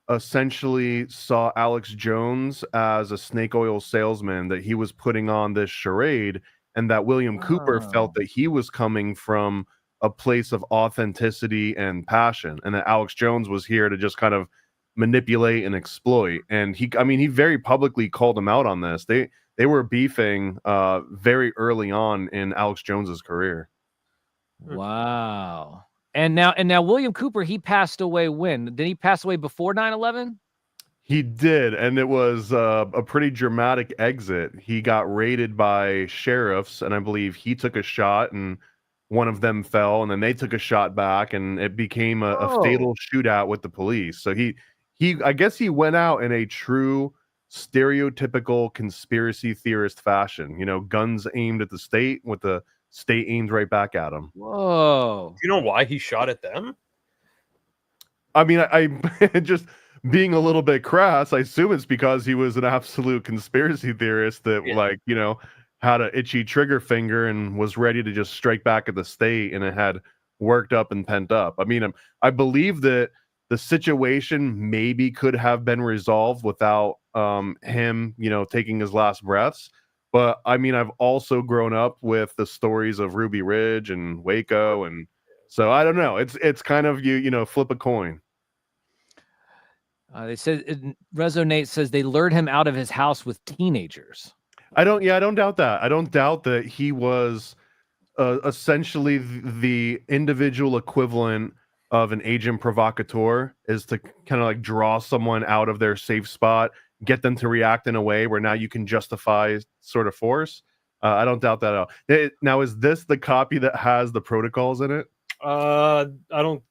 essentially saw Alex Jones as a snake oil salesman, that he was putting on this charade, and that William Cooper felt that he was coming from a place of authenticity and passion, and that Alex Jones was here to just kind of manipulate and exploit. And he very publicly called him out on this. They were beefing very early on in Alex Jones's career. Wow. And now William Cooper, he passed away when? Did he pass away before 9/11? He did, and it was a pretty dramatic exit. He got raided by sheriffs, and I believe he took a shot, and one of them fell, and then they took a shot back, and it became a fatal shootout with the police. So I guess he went out in a true stereotypical conspiracy theorist fashion. You know, guns aimed at the state, with the state aimed right back at him. Whoa. Do you know why he shot at them? I mean, I just being a little bit crass, I assume it's because he was an absolute conspiracy theorist that, like, you know, had an itchy trigger finger and was ready to just strike back at the state, and it had worked up and pent up. I mean, I believe that the situation maybe could have been resolved without him, you know, taking his last breaths. But I mean, I've also grown up with the stories of Ruby Ridge and Waco, and so I don't know. It's kind of you know, flip a coin. They said Resonate says they lured him out of his house with teenagers. I don't doubt that. I don't doubt that he was essentially the individual equivalent of an agent provocateur, is to kind of like draw someone out of their safe spot, get them to react in a way where now you can justify sort of force. I don't doubt that at all. Now, is this the copy that has the protocols in it? I don't.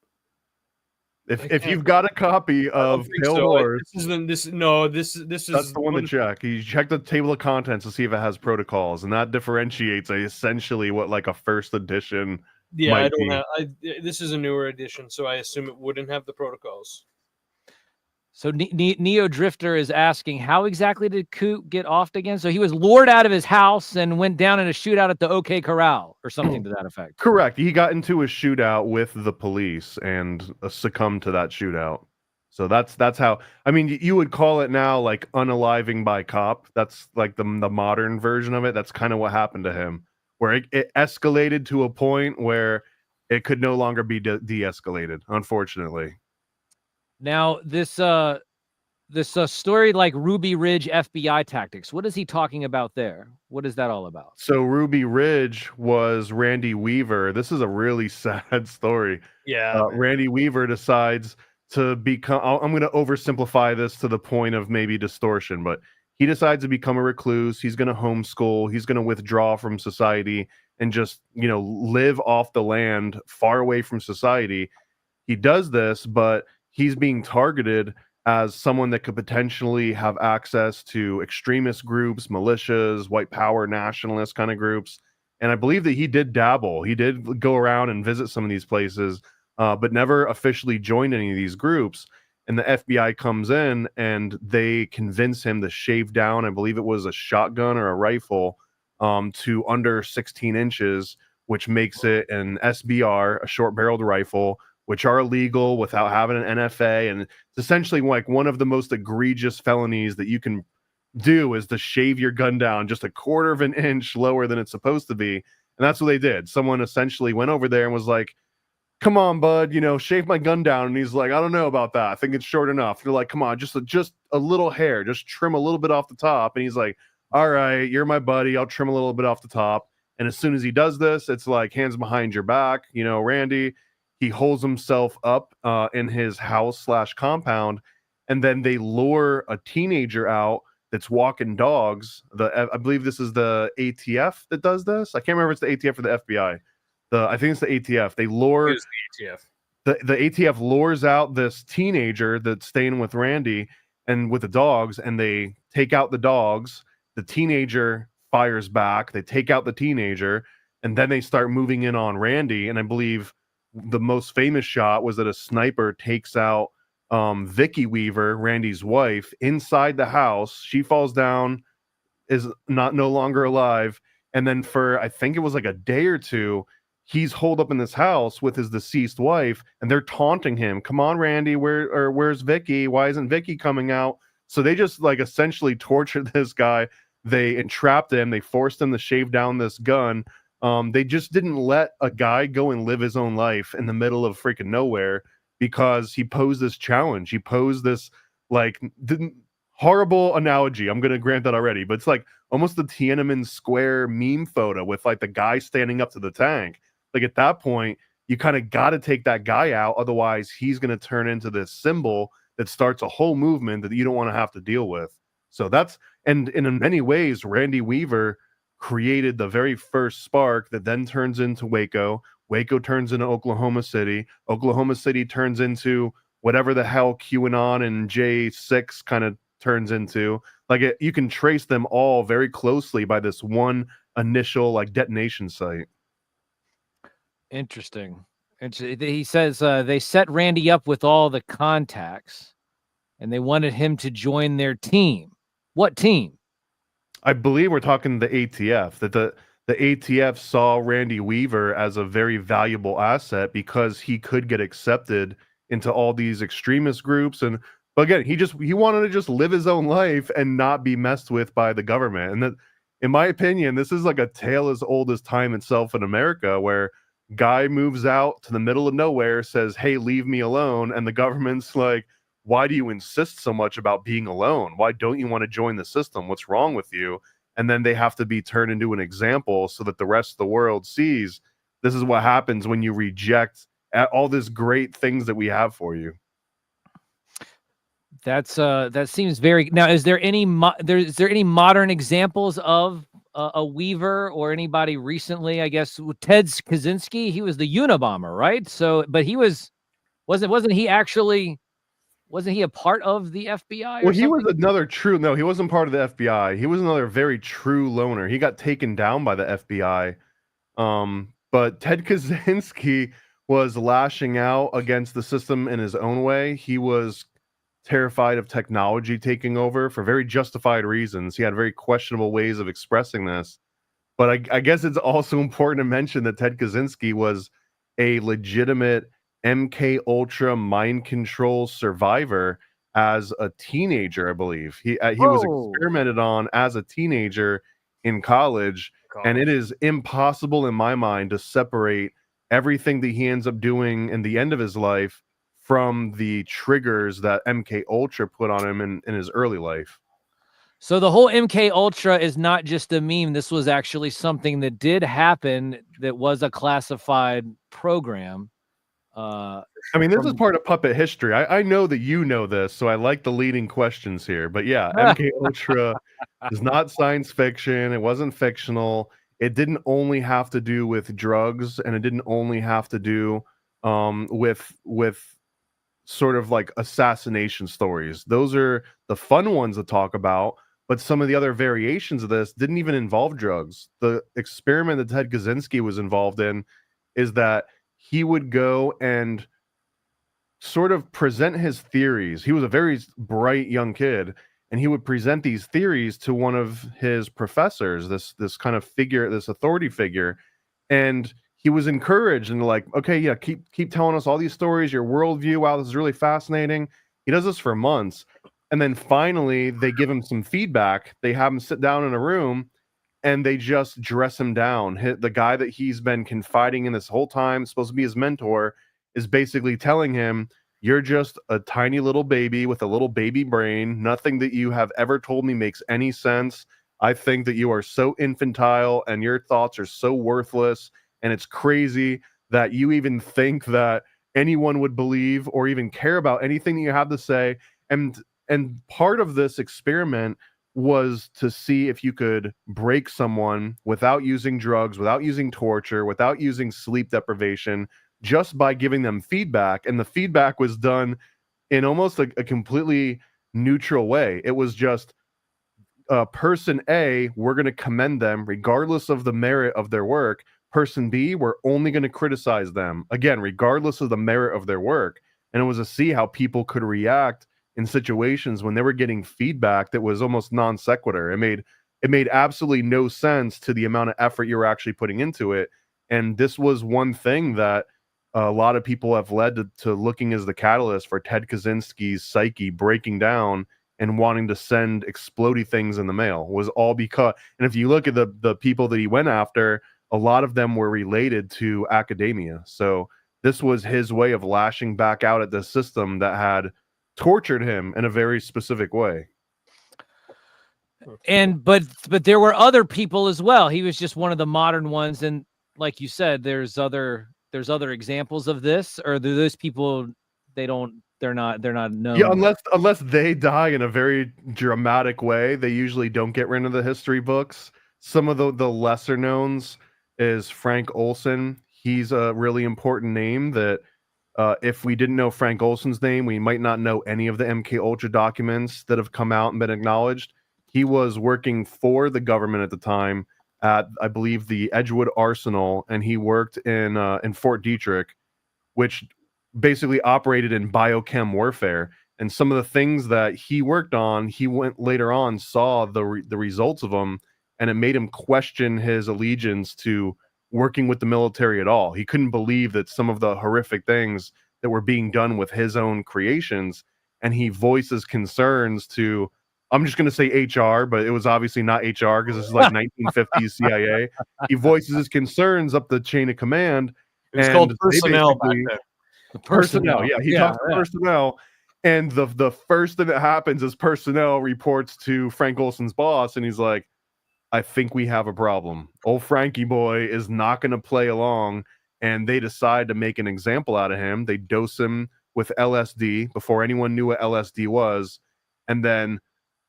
If you've got a copy of Pale So. Horse, This is that's the one to check. You check the table of contents to see if it has protocols, and that differentiates essentially what like a first edition. Yeah, might I don't be. have. This is a newer edition, so I assume it wouldn't have the protocols. So Neo Drifter is asking, how exactly did Coot get offed again? So he was lured out of his house and went down in a shootout at the OK Corral or something to that effect. Correct. He got into a shootout with the police and succumbed to that shootout. So that's how. I mean, you would call it now like unaliving by cop. That's like the modern version of it. That's kind of what happened to him, where it escalated to a point where it could no longer be de-escalated, unfortunately. Now, this story like Ruby Ridge FBI tactics, what is he talking about there? What is that all about? So Ruby Ridge was Randy Weaver. This is a really sad story. Yeah. Randy Weaver decides to become, I'm going to oversimplify this to the point of maybe distortion, but he decides to become a recluse. He's going to homeschool. He's going to withdraw from society and just, you know, live off the land far away from society. He does this, but he's being targeted as someone that could potentially have access to extremist groups, militias, white power nationalist kind of groups. And I believe that he did dabble. He did go around and visit some of these places, but never officially joined any of these groups. And the FBI comes in and they convince him to shave down, I believe it was a shotgun or a rifle, to under 16 inches, which makes it an SBR, a short-barreled rifle, which are illegal without having an NFA. And it's essentially like one of the most egregious felonies that you can do is to shave your gun down just a quarter of an inch lower than it's supposed to be. And that's what they did. Someone essentially went over there and was like, come on, bud, you know, shave my gun down. And he's like, I don't know about that. I think it's short enough. They're like, come on, just a little hair, just trim a little bit off the top. And he's like, all right, you're my buddy. I'll trim a little bit off the top. And as soon as he does this, it's like hands behind your back, you know, Randy. He holds himself up in his house/compound, and then they lure a teenager out that's walking dogs. I believe this is the ATF that does this. I can't remember if it's the ATF or the FBI. I think it's the ATF. They lure It's the ATF. the ATF lures out this teenager that's staying with Randy and with the dogs, and they take out the dogs. The teenager fires back. They take out the teenager, and then they start moving in on Randy. And I believe the most famous shot was that a sniper takes out Vicky Weaver, Randy's wife, inside the house. She falls down, is no longer alive, and then for I think it was like a day or two, he's holed up in this house with his deceased wife, and they're taunting him. Come on, Randy, where's Vicky? Why isn't Vicky coming out? So they just like essentially tortured this guy. They entrapped him. They forced him to shave down this gun. They just didn't let a guy go and live his own life in the middle of freaking nowhere because he posed this challenge. He posed this like horrible analogy. I'm going to grant that already, but it's like almost the Tiananmen Square meme photo with like the guy standing up to the tank. Like at that point, you kind of got to take that guy out. Otherwise, he's going to turn into this symbol that starts a whole movement that you don't want to have to deal with. So that's, and in many ways, Randy Weaver created the very first spark that then turns into Waco. Waco turns into Oklahoma City. Oklahoma City turns into whatever the hell QAnon and J6 kind of turns into. Like you can trace them all very closely by this one initial like detonation site. Interesting. He says they set Randy up with all the contacts and they wanted him to join their team. What team? I believe we're talking the ATF, that the ATF saw Randy Weaver as a very valuable asset because he could get accepted into all these extremist groups. And but again, he wanted to just live his own life and not be messed with by the government. And that, in my opinion, this is like a tale as old as time itself in America, where guy moves out to the middle of nowhere, says, "Hey, leave me alone," and the government's like, "Why do you insist so much about being alone? Why don't you want to join the system? What's wrong with you?" And then they have to be turned into an example so that the rest of the world sees this is what happens when you reject all these great things that we have for you. That seems very. Now, is there any is there any modern examples of a Weaver or anybody recently? I guess Ted Kaczynski, he was the Unabomber, right? So, but he wasn't he actually? Wasn't he a part of the FBI? Well, he was another true. No, he wasn't part of the FBI. He was another very true loner. He got taken down by the FBI. But Ted Kaczynski was lashing out against the system in his own way. He was terrified of technology taking over for very justified reasons. He had very questionable ways of expressing this. But I guess it's also important to mention that Ted Kaczynski was a legitimate MK Ultra mind control survivor as a teenager, I believe. He was experimented on as a teenager in college, and it is impossible in my mind to separate everything that he ends up doing in the end of his life from the triggers that MK Ultra put on him in his early life. So the whole MK Ultra is not just a meme. This was actually something that did happen, that was a classified program. I mean, this is part of puppet history. I know that you know this, so I like the leading questions here. But yeah, MK Ultra is not science fiction. It wasn't fictional. It didn't only have to do with drugs, and it didn't only have to do with sort of like assassination stories. Those are the fun ones to talk about. But some of the other variations of this didn't even involve drugs. The experiment that Ted Kaczynski was involved in is that he would go and sort of present his theories. He was a very bright young kid, and he would present these theories to one of his professors, this kind of figure, this authority figure, and he was encouraged and like, okay, yeah, keep telling us all these stories, your worldview. Wow, this is really fascinating. He does this for months, and then finally they give him some feedback. They have him sit down in a room, and they just dress him down. The guy that he's been confiding in this whole time, supposed to be his mentor, is basically telling him, "You're just a tiny little baby with a little baby brain. Nothing that you have ever told me makes any sense. I think that you are so infantile and your thoughts are so worthless. And it's crazy that you even think that anyone would believe or even care about anything that you have to say." And part of this experiment was to see if you could break someone without using drugs, without using torture, without using sleep deprivation, just by giving them feedback. And the feedback was done in almost a completely neutral way. It was just person A, we're going to commend them regardless of the merit of their work. Person B, we're only going to criticize them, again, regardless of the merit of their work. And it was to see how people could react in situations when they were getting feedback that was almost non sequitur. It made absolutely no sense to the amount of effort you were actually putting into it. And this was one thing that a lot of people have led to looking as the catalyst for Ted Kaczynski's psyche breaking down and wanting to send explodey things in the mail. Was all because, and if you look at the people that he went after, a lot of them were related to academia. So this was his way of lashing back out at the system that had tortured him in a very specific way. And but there were other people as well. He was just one of the modern ones, and like you said, there's other examples of this, or do those people they're not known. Yeah, unless they die in a very dramatic way, they usually don't get rid of the history books. Some of the lesser knowns is Frank Olson. He's a really important name that if we didn't know Frank Olson's name, we might not know any of the MK Ultra documents that have come out and been acknowledged. He was working for the government at the time at, I believe, the Edgewood Arsenal, and he worked in Fort Detrick, which basically operated in biochem warfare. And some of the things that he worked on, he went later on, saw the results of them, and it made him question his allegiance to working with the military at all. He couldn't believe that some of the horrific things that were being done with his own creations, and he voices concerns to, I'm just going to say HR, but it was obviously not HR because this is like 1950s CIA. He voices his concerns up the chain of command. It's called personnel back then. The personnel, yeah. He talks to personnel, and the first thing that happens is personnel reports to Frank Olson's boss, and he's like, I think we have a problem. Old Frankie boy is not going to play along, and they decide to make an example out of him. They dose him with LSD before anyone knew what LSD was, and then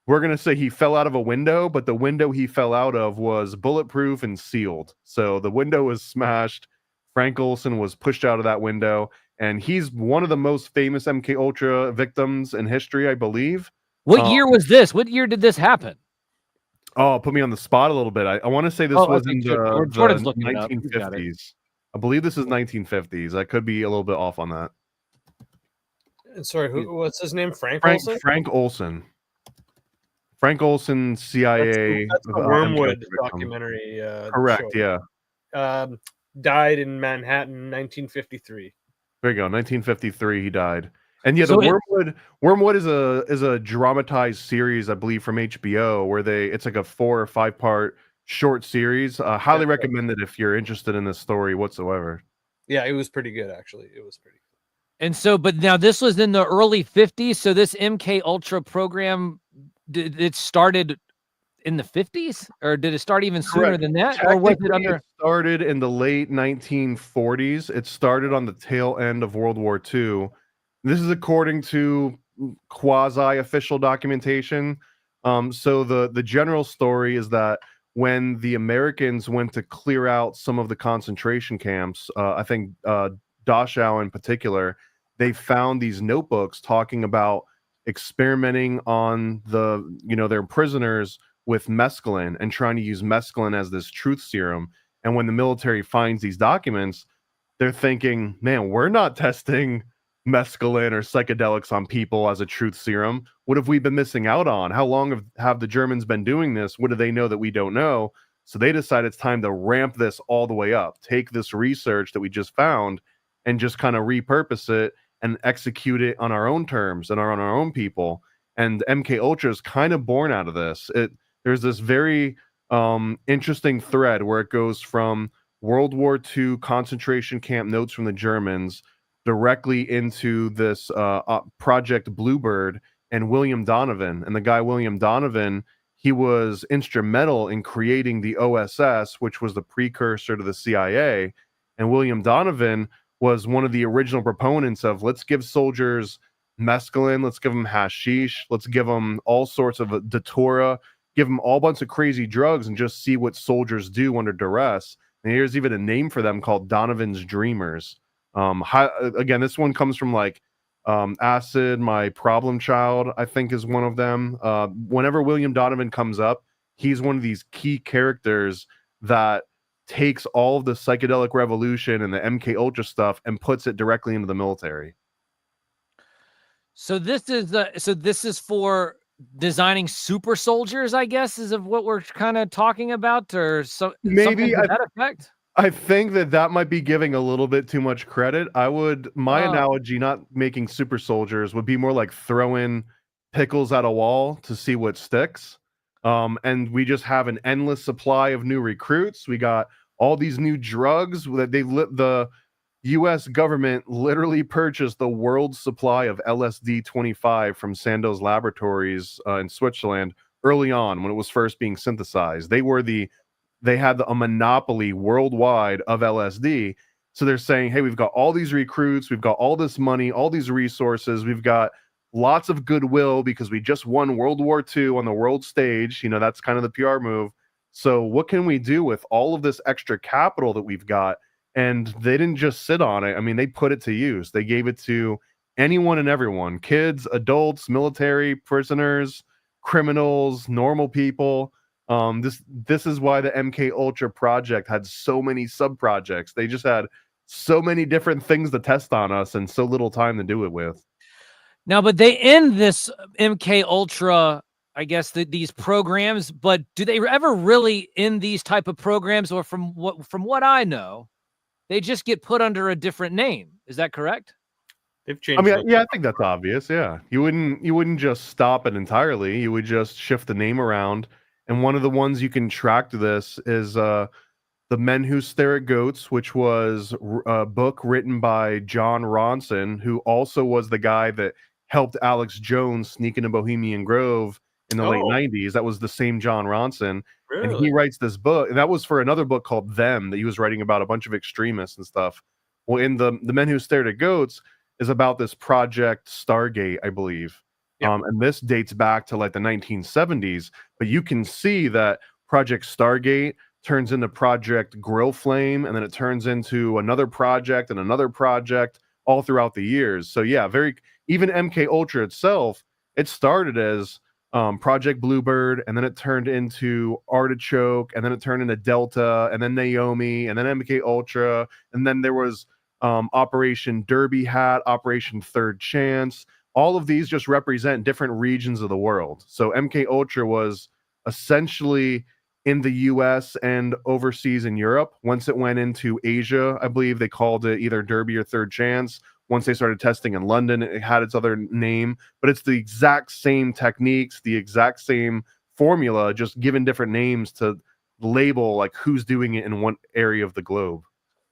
we're going to say he fell out of a window, but the window he fell out of was bulletproof and sealed. So the window was smashed. Frank Olson was pushed out of that window, and he's one of the most famous MK Ultra victims in history, I believe. What year was this? What year did this happen? Oh, put me on the spot a little bit. I want to say this was in the 1950s. I believe this is 1950s. I could be a little bit off on that. Sorry, what's his name? Frank Olson? Frank Olson. Frank Olson, CIA. That's the Wormwood documentary. Correct, show. Yeah. Died in Manhattan, 1953. There you go, 1953. He died, and yeah, the Wormwood is a dramatized series, I believe, from HBO, where it's like a 4 or 5 part short series. Highly recommend it if you're interested in this story whatsoever. Yeah, it was pretty good, actually. It was pretty good. And so, but now this was in the early 50s. So this MK Ultra program, it started in the 50s, or did it start even sooner than that? Or was it under? It started in the late 1940s. It started on the tail end of World War II. This is according to quasi-official documentation. So the general story is that when the Americans went to clear out some of the concentration camps, I think Dachau in particular, they found these notebooks talking about experimenting on their prisoners with mescaline and trying to use mescaline as this truth serum. And when the military finds these documents, they're thinking, man, we're not testing mescaline or psychedelics on people as a truth serum. What have we been missing out on? How long have the Germans been doing this? What do they know that we don't know? So they decide it's time to ramp this all the way up, take this research that we just found and just kind of repurpose it and execute it on our own terms and on our own people. And MK Ultra is kind of born out of this. There's this very interesting thread where it goes from World War II concentration camp notes from the Germans directly into this Project Bluebird and William Donovan. And the guy William Donovan, he was instrumental in creating the OSS, which was the precursor to the CIA. And William Donovan was one of the original proponents of, let's give soldiers mescaline, let's give them hashish, let's give them all sorts of datura, give them all bunch of crazy drugs and just see what soldiers do under duress. And here's even a name for them called Donovan's Dreamers. Again, this one comes from like Acid, My Problem Child, I think is one of them. Whenever William Donovan comes up, he's one of these key characters that takes all of the psychedelic revolution and the MK Ultra stuff and puts it directly into the military. So this is for designing super soldiers, I guess, is of what we're kind of talking about, or Maybe something to that effect. I think that might be giving a little bit too much credit. My analogy, not making super soldiers, would be more like throwing pickles at a wall to see what sticks. And we just have an endless supply of new recruits. We got all these new drugs that the U.S. government literally purchased the world's supply of LSD-25 from Sandoz Laboratories in Switzerland early on when it was first being synthesized. They had a monopoly worldwide of LSD. So they're saying, hey, we've got all these recruits, we've got all this money, all these resources, we've got lots of goodwill because we just won World War II on the world stage. You know, that's kind of the PR move. So what can we do with all of this extra capital that we've got? And they didn't just sit on it. I mean, they put it to use. They gave it to anyone and everyone, kids, adults, military, prisoners, criminals, normal people. This is why the MK Ultra project had so many sub-projects. They just had so many different things to test on us and so little time to do it with. Now, but they end this MK Ultra, I guess, these programs, but do they ever really end these type of programs? Or from what I know, they just get put under a different name. Is that correct? They've changed. I mean, yeah, I think that's obvious. Yeah, you wouldn't just stop it entirely. You would just shift the name around. And one of the ones you can track to this is The Men Who Stare at Goats, which was a book written by John Ronson, who also was the guy that helped Alex Jones sneak into Bohemian Grove in the late 90s. That was the same John Ronson. Really? And he writes this book, and that was for another book called Them that he was writing about a bunch of extremists and stuff. Well, in the Men Who Stared at Goats is about this Project Stargate, I believe. Yep. And this dates back to like the 1970s, but you can see that Project Stargate turns into Project Grill Flame, and then it turns into another project and another project all throughout the years. So yeah, even MK Ultra itself, it started as Project Bluebird, and then it turned into Artichoke, and then it turned into Delta, and then Naomi, and then MK Ultra, and then there was Operation Derby Hat, Operation Third Chance. All of these just represent different regions of the world. So MK Ultra was essentially in the US and overseas in Europe. Once it went into Asia, I believe they called it either Derby or Third Chance. Once they started testing in London, it had its other name, but it's the exact same techniques, the exact same formula, just given different names to label like who's doing it in one area of the globe.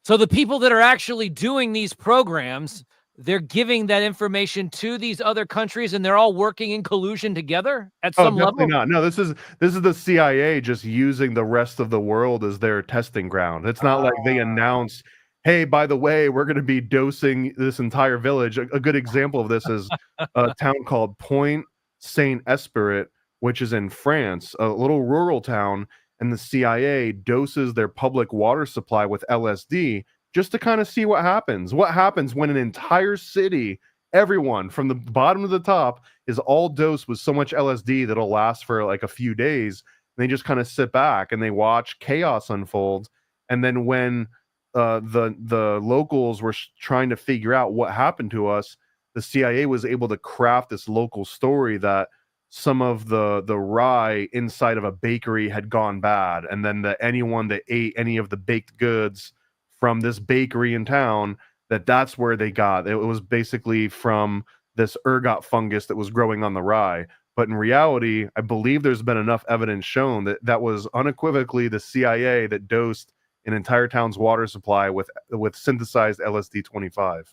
So the people that are actually doing these programs, they're giving that information to these other countries, and they're all working in collusion together at some level? Not. No, this is the CIA just using the rest of the world as their testing ground. It's not like they announce, hey, by the way, we're going to be dosing this entire village. A good example of this is a town called Point Saint-Esprit, which is in France, a little rural town, and the CIA doses their public water supply with LSD just to kind of see what happens. What happens when an entire city, everyone from the bottom to the top, is all dosed with so much LSD that it'll last for like a few days. And they just kind of sit back and they watch chaos unfold. And then when the locals were trying to figure out what happened to us, the CIA was able to craft this local story that some of the rye inside of a bakery had gone bad, and then anyone that ate any of the baked goods from this bakery in town, that's where they got it. It was basically from this ergot fungus that was growing on the rye. But in reality, I believe there's been enough evidence shown that was unequivocally the CIA that dosed an entire town's water supply with synthesized LSD-25.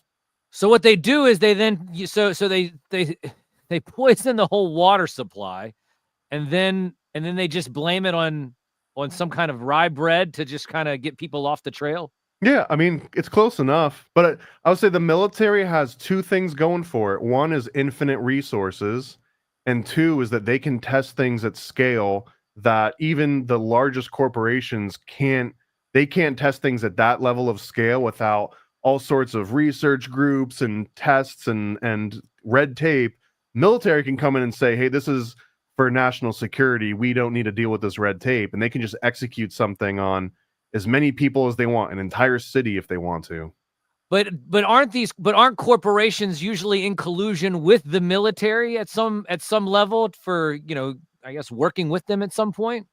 So what they do is they poison the whole water supply, and then they just blame it on some kind of rye bread to just kind of get people off the trail. Yeah, I mean, it's close enough, but I would say the military has two things going for it. One is infinite resources, and two is that they can test things at scale that even the largest corporations can't test things at that level of scale without all sorts of research groups and tests and red tape, military can come in and say, hey, this is for national security. We don't need to deal with this red tape. And they can just execute something on as many people as they want, an entire city if they want to. But aren't corporations usually in collusion with the military at some level for, you know, I guess working with them at some point?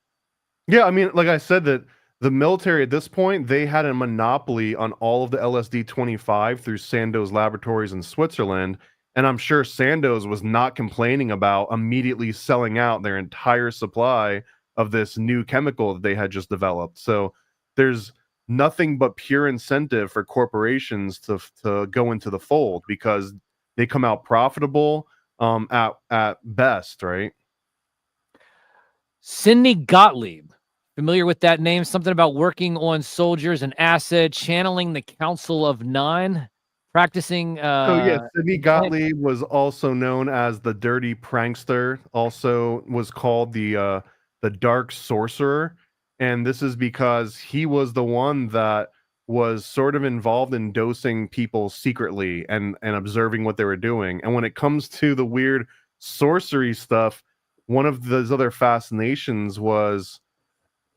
Yeah, I mean, like I said, that the military at this point, they had a monopoly on all of the LSD-25 through Sandoz Laboratories in Switzerland. And I'm sure Sandoz was not complaining about immediately selling out their entire supply of this new chemical that they had just developed. So there's nothing but pure incentive for corporations to go into the fold because they come out profitable at best, right? Sidney Gottlieb, familiar with that name? Something about working on soldiers and acid, channeling the Council of Nine, practicing. So yeah, Sidney Gottlieb was also known as the Dirty Prankster. Also was called the Dark Sorcerer, and this is because he was the one that was sort of involved in dosing people secretly and observing what they were doing. And when it comes to the weird sorcery stuff, one of those other fascinations was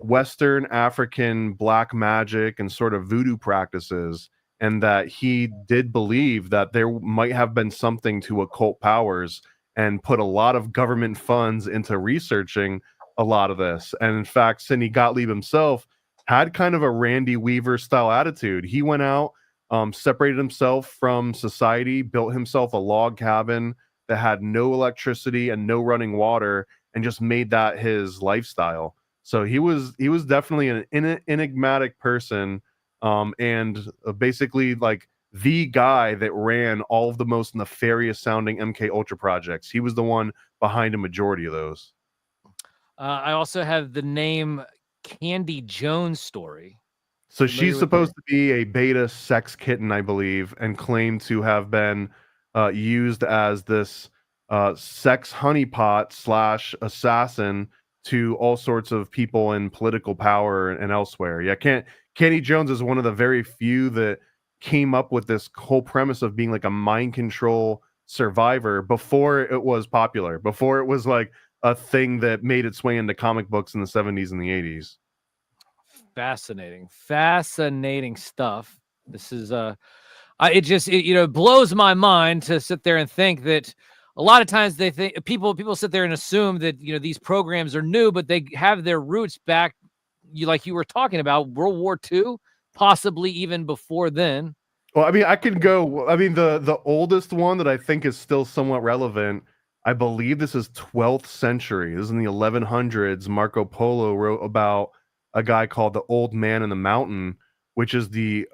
Western African black magic and sort of voodoo practices, and that he did believe that there might have been something to occult powers and put a lot of government funds into researching a lot of this. And in fact, Sidney Gottlieb himself had kind of a Randy Weaver style attitude. He went out, separated himself from society, built himself a log cabin that had no electricity and no running water, and just made that his lifestyle. So he was definitely an enigmatic person, and basically like the guy that ran all of the most nefarious sounding MK Ultra projects. He was the one behind a majority of those. I also have the name Candy Jones story. So she's supposed to be a beta sex kitten, I believe, and claimed to have been used as this sex honeypot / assassin to all sorts of people in political power and elsewhere. Yeah, Candy Jones is one of the very few that came up with this whole premise of being like a mind control survivor before it was popular, before it was like a thing that made its way into comic books in the 70s and the 80s. Fascinating stuff. This is it blows my mind to sit there and think that a lot of times they think people sit there and assume that, you know, these programs are new, but they have their roots back, like you were talking about, World War II, possibly even before then. Well, I mean, the oldest one that I think is still somewhat relevant, I believe this is 12th century. This is in the 1100s. Marco Polo wrote about a guy called the Old Man in the Mountain, which is the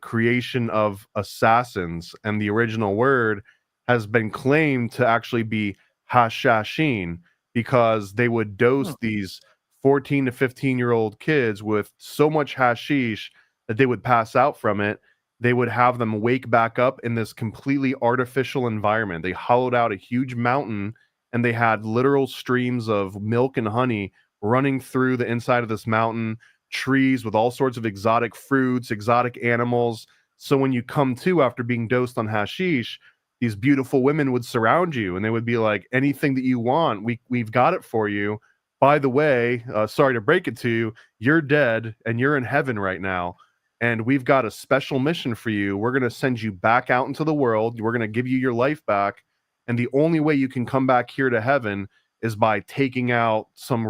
creation of assassins, and the original word has been claimed to actually be hashashin, because they would dose these 14 to 15-year-old kids with so much hashish that they would pass out from it. They would have them wake back up in this completely artificial environment. They hollowed out a huge mountain, and they had literal streams of milk and honey running through the inside of this mountain, trees with all sorts of exotic fruits, exotic animals. So when you come to after being dosed on hashish, these beautiful women would surround you, and they would be like, anything that you want, we've got it for you. By the way, sorry to break it to you, you're dead and you're in heaven right now, and we've got a special mission for you. We're going to send you back out into the world. We're going to give you your life back, and the only way you can come back here to heaven is by taking out some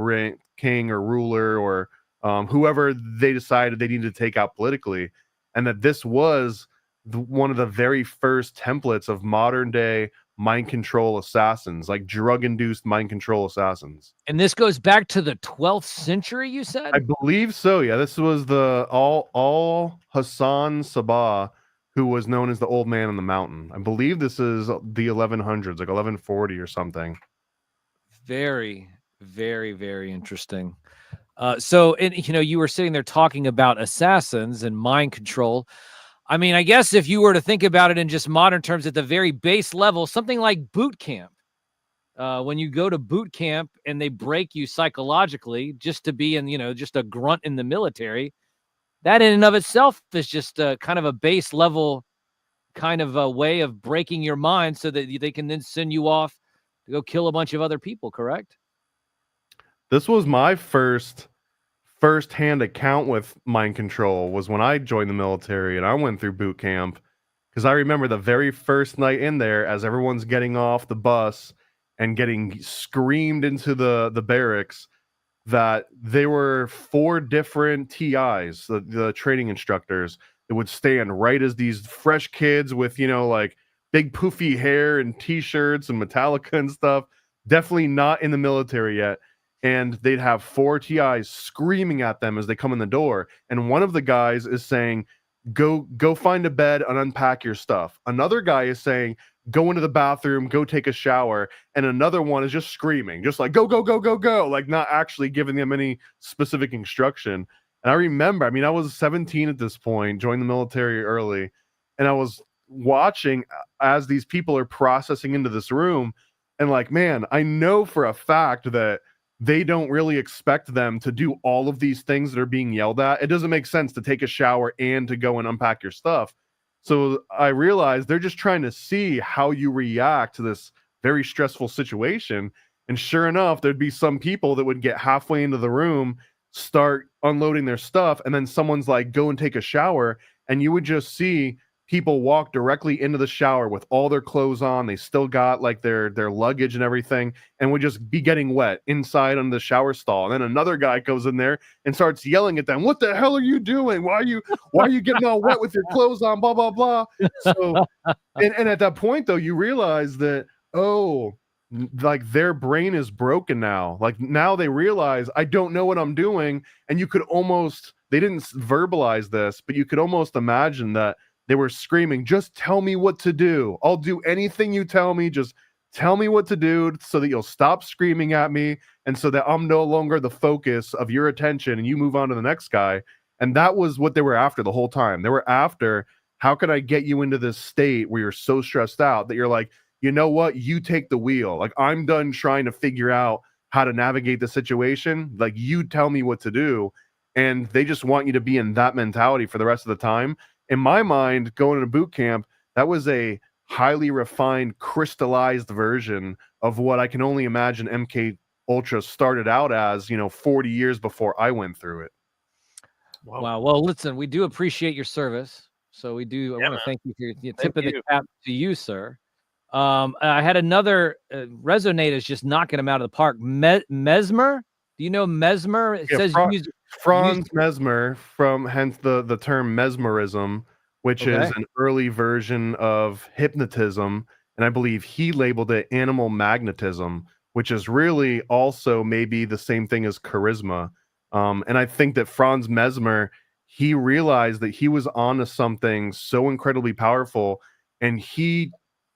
king or ruler or whoever they decided they needed to take out politically. And that this was one of the very first templates of modern day mind control assassins, like drug-induced mind control assassins. And this goes back to the 12th century, you said? I believe so, yeah. This was the Al Hassan Sabah, who was known as the Old Man on the Mountain. I believe this is the 1100s, like 1140 or something. Very, very, very interesting. So, you were sitting there talking about assassins and mind control. I mean, I guess if you were to think about it in just modern terms at the very base level, something like boot camp. When you go to boot camp and they break you psychologically just to be just a grunt in the military, that in and of itself is just kind of a base level kind of a way of breaking your mind so that they can then send you off to go kill a bunch of other people, correct? This was my first-hand account with mind control was when I joined the military and I went through boot camp. Because I remember the very first night in there, as everyone's getting off the bus and getting screamed into the barracks, that there were 4 different TIs, the training instructors, that would stand right as these fresh kids with, like big poofy hair and t-shirts and Metallica and stuff, definitely not in the military yet. And they'd have 4 TIs screaming at them as they come in the door. And one of the guys is saying, go find a bed and unpack your stuff. Another guy is saying, go into the bathroom, go take a shower. And another one is just screaming, just like, go, go, go, go, go, like not actually giving them any specific instruction. And I remember, I was 17 at this point, joined the military early, and I was watching as these people are processing into this room. And like, man, I know for a fact that they don't really expect them to do all of these things that are being yelled at. It doesn't make sense to take a shower and to go and unpack your stuff. So I realized they're just trying to see how you react to this very stressful situation. And sure enough, there'd be some people that would get halfway into the room, start unloading their stuff, and then someone's like, go and take a shower. And you would just see people walk directly into the shower with all their clothes on. They still got like their luggage and everything, and would just be getting wet inside on the shower stall. And then another guy goes in there and starts yelling at them, what the hell are you doing? Why are you getting all wet with your clothes on? Blah, blah, blah. So, and at that point though, you realize that, like their brain is broken now. Like now they realize I don't know what I'm doing. And you could almost, they didn't verbalize this, but you could almost imagine that they were screaming, just tell me what to do. I'll do anything you tell me. Just tell me what to do so that you'll stop screaming at me and so that I'm no longer the focus of your attention and you move on to the next guy. And that was what they were after the whole time. They were after, how can I get you into this state where you're so stressed out that you're like, you know what? You take the wheel. Like, I'm done trying to figure out how to navigate the situation. Like, you tell me what to do. And they just want you to be in that mentality for the rest of the time. In my mind, going to boot camp, that was a highly refined, crystallized version of what I can only imagine MK Ultra started out as, 40 years before I went through it. Wow. Well, listen, we do appreciate your service. So we do. I want to thank you for your tip of the cap to you, sir. I had another Resonate is just knocking him out of the park. Mesmer. Do you know Mesmer? It says Franz Mesmer, from hence the term mesmerism, which is an early version of hypnotism. And I believe he labeled it animal magnetism, which is really also maybe the same thing as charisma. And I think that Franz Mesmer, he realized that he was onto something so incredibly powerful, and he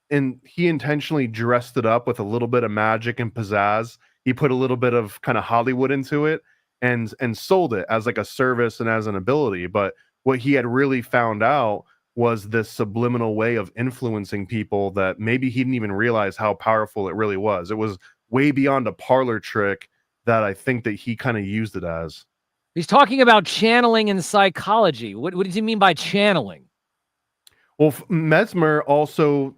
intentionally dressed it up with a little bit of magic and pizzazz. He put a little bit of kind of Hollywood into it and sold it as like a service and as an ability. But what he had really found out was this subliminal way of influencing people that maybe he didn't even realize how powerful it really was. It was way beyond a parlor trick that I think that he kind of used it as. He's talking about channeling and psychology. What does he mean by channeling? Well, Mesmer also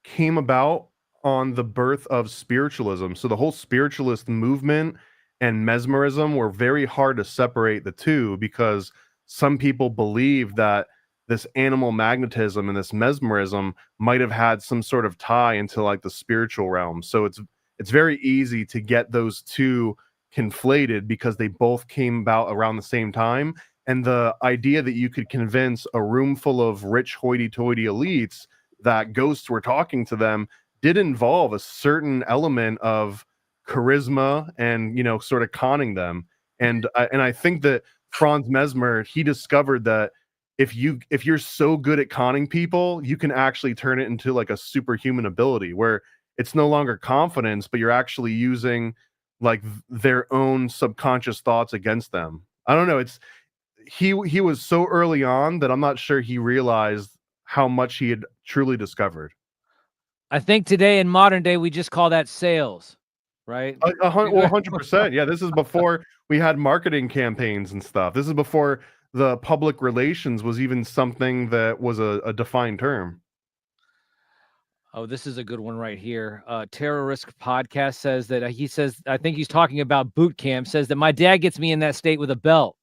came about on the birth of spiritualism. So the whole spiritualist movement and mesmerism were very hard to separate the two, because some people believe that this animal magnetism and this mesmerism might have had some sort of tie into like the spiritual realm. So it's very easy to get those two conflated because they both came about around the same time. And the idea that you could convince a room full of rich hoity-toity elites that ghosts were talking to them did involve a certain element of charisma and, sort of conning them. And I think that Franz Mesmer, he discovered that if you're so good at conning people, you can actually turn it into like a superhuman ability where it's no longer confidence, but you're actually using like their own subconscious thoughts against them. I don't know. He was so early on that I'm not sure he realized how much he had truly discovered. I think today in modern day, we just call that sales, right? 100%. Yeah, this is before we had marketing campaigns and stuff. This is before the public relations was even something that was a defined term. Oh, this is a good one right here. Terror Risk Podcast says that he says, I think he's talking about boot camp, says that my dad gets me in that state with a belt.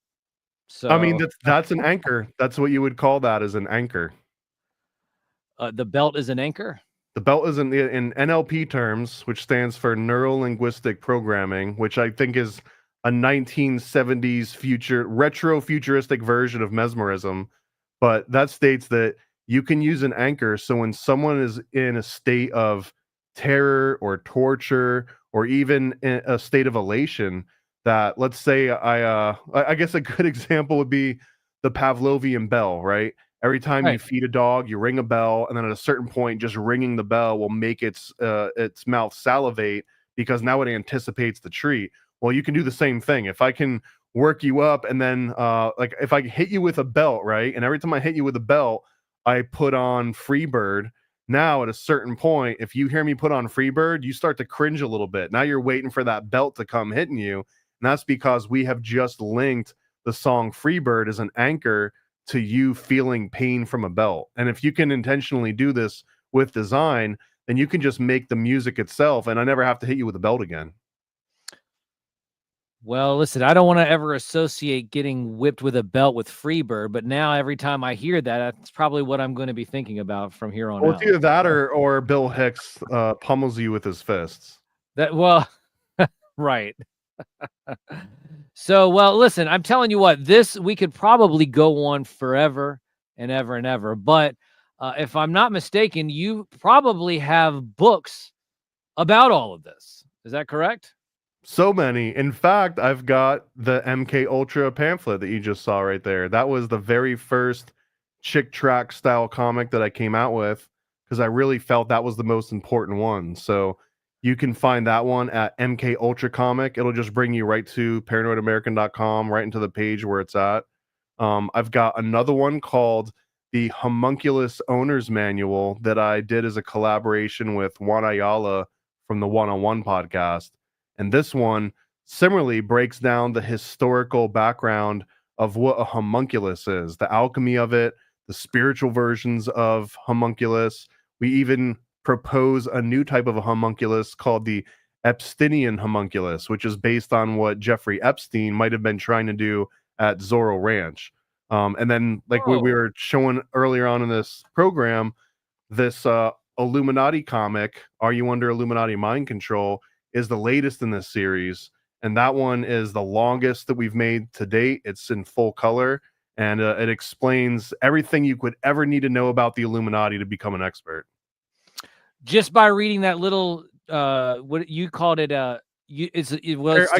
So I mean, that's an anchor. That's what you would call that, as an anchor. the belt is an anchor. The belt is in NLP terms, which stands for Neuro Linguistic Programming, which I think is a 1970s retro futuristic version of mesmerism. But that states that you can use an anchor. So when someone is in a state of terror or torture, or even in a state of elation, that, let's say, I guess a good example would be the Pavlovian bell, right? Every time you feed a dog, you ring a bell, and then at a certain point, just ringing the bell will make its mouth salivate, because now it anticipates the treat. Well, you can do the same thing. If I can work you up, and then like if I hit you with a belt, right? And every time I hit you with a belt, I put on Freebird. Now at a certain point, if you hear me put on Freebird, you start to cringe a little bit. Now you're waiting for that belt to come hitting you. And that's because we have just linked the song Freebird as an anchor to you feeling pain from a belt. And if you can intentionally do this with design, then you can just make the music itself, and I never have to hit you with a belt again. Well, listen, I don't want to ever associate getting whipped with a belt with Freebird, but now every time I hear that, that's probably what I'm going to be thinking about from here on out. It's either that or Bill Hicks pummels you with his fists. Right. So, well, listen, I'm telling you what, we could probably go on forever and ever and ever. But if I'm not mistaken, you probably have books about all of this. Is that correct? So many. In fact, I've got the MK Ultra pamphlet that you just saw right there. That was the very first chick tract style comic that I came out with, because I really felt that was the most important one. So you can find that one at MK Ultra Comic. It'll just bring you right to paranoidamerican.com, right into the page where it's at. I've got another one called the Homunculus Owner's Manual that I did as a collaboration with Juan Ayala from the One-on-One podcast. And this one similarly breaks down the historical background of what a homunculus is, the alchemy of it, the spiritual versions of homunculus. We even propose a new type of a homunculus called the Epsteinian homunculus, which is based on what Jeffrey Epstein might have been trying to do at Zorro Ranch. And then, like we were showing earlier on in this program, this Illuminati comic, Are You Under Illuminati Mind Control, is the latest in this series. And that one is the longest that we've made to date. It's in full color, and it explains everything you could ever need to know about the Illuminati to become an expert. Just by reading that little, what you called it, I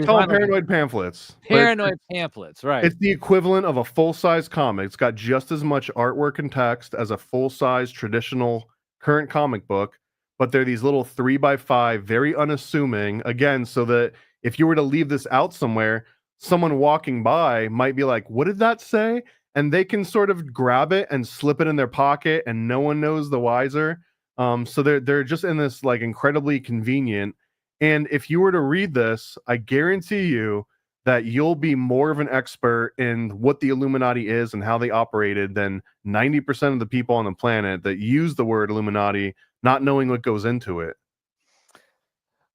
call them paranoid pamphlets. Paranoid pamphlets, right? It's the equivalent of a full-size comic. It's got just as much artwork and text as a full-size traditional current comic book, but they're these little 3x5, very unassuming, again, so that if you were to leave this out somewhere, someone walking by might be like, what did that say? And they can sort of grab it and slip it in their pocket, and no one knows the wiser. So they're just in this like incredibly convenient. And if you were to read this, I guarantee you that you'll be more of an expert in what the Illuminati is and how they operated than 90% of the people on the planet that use the word Illuminati, not knowing what goes into it.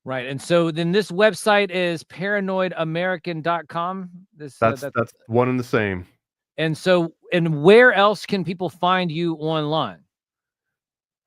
Right. And so then this website is paranoidamerican.com. That's one and the same. And so, and where else can people find you online?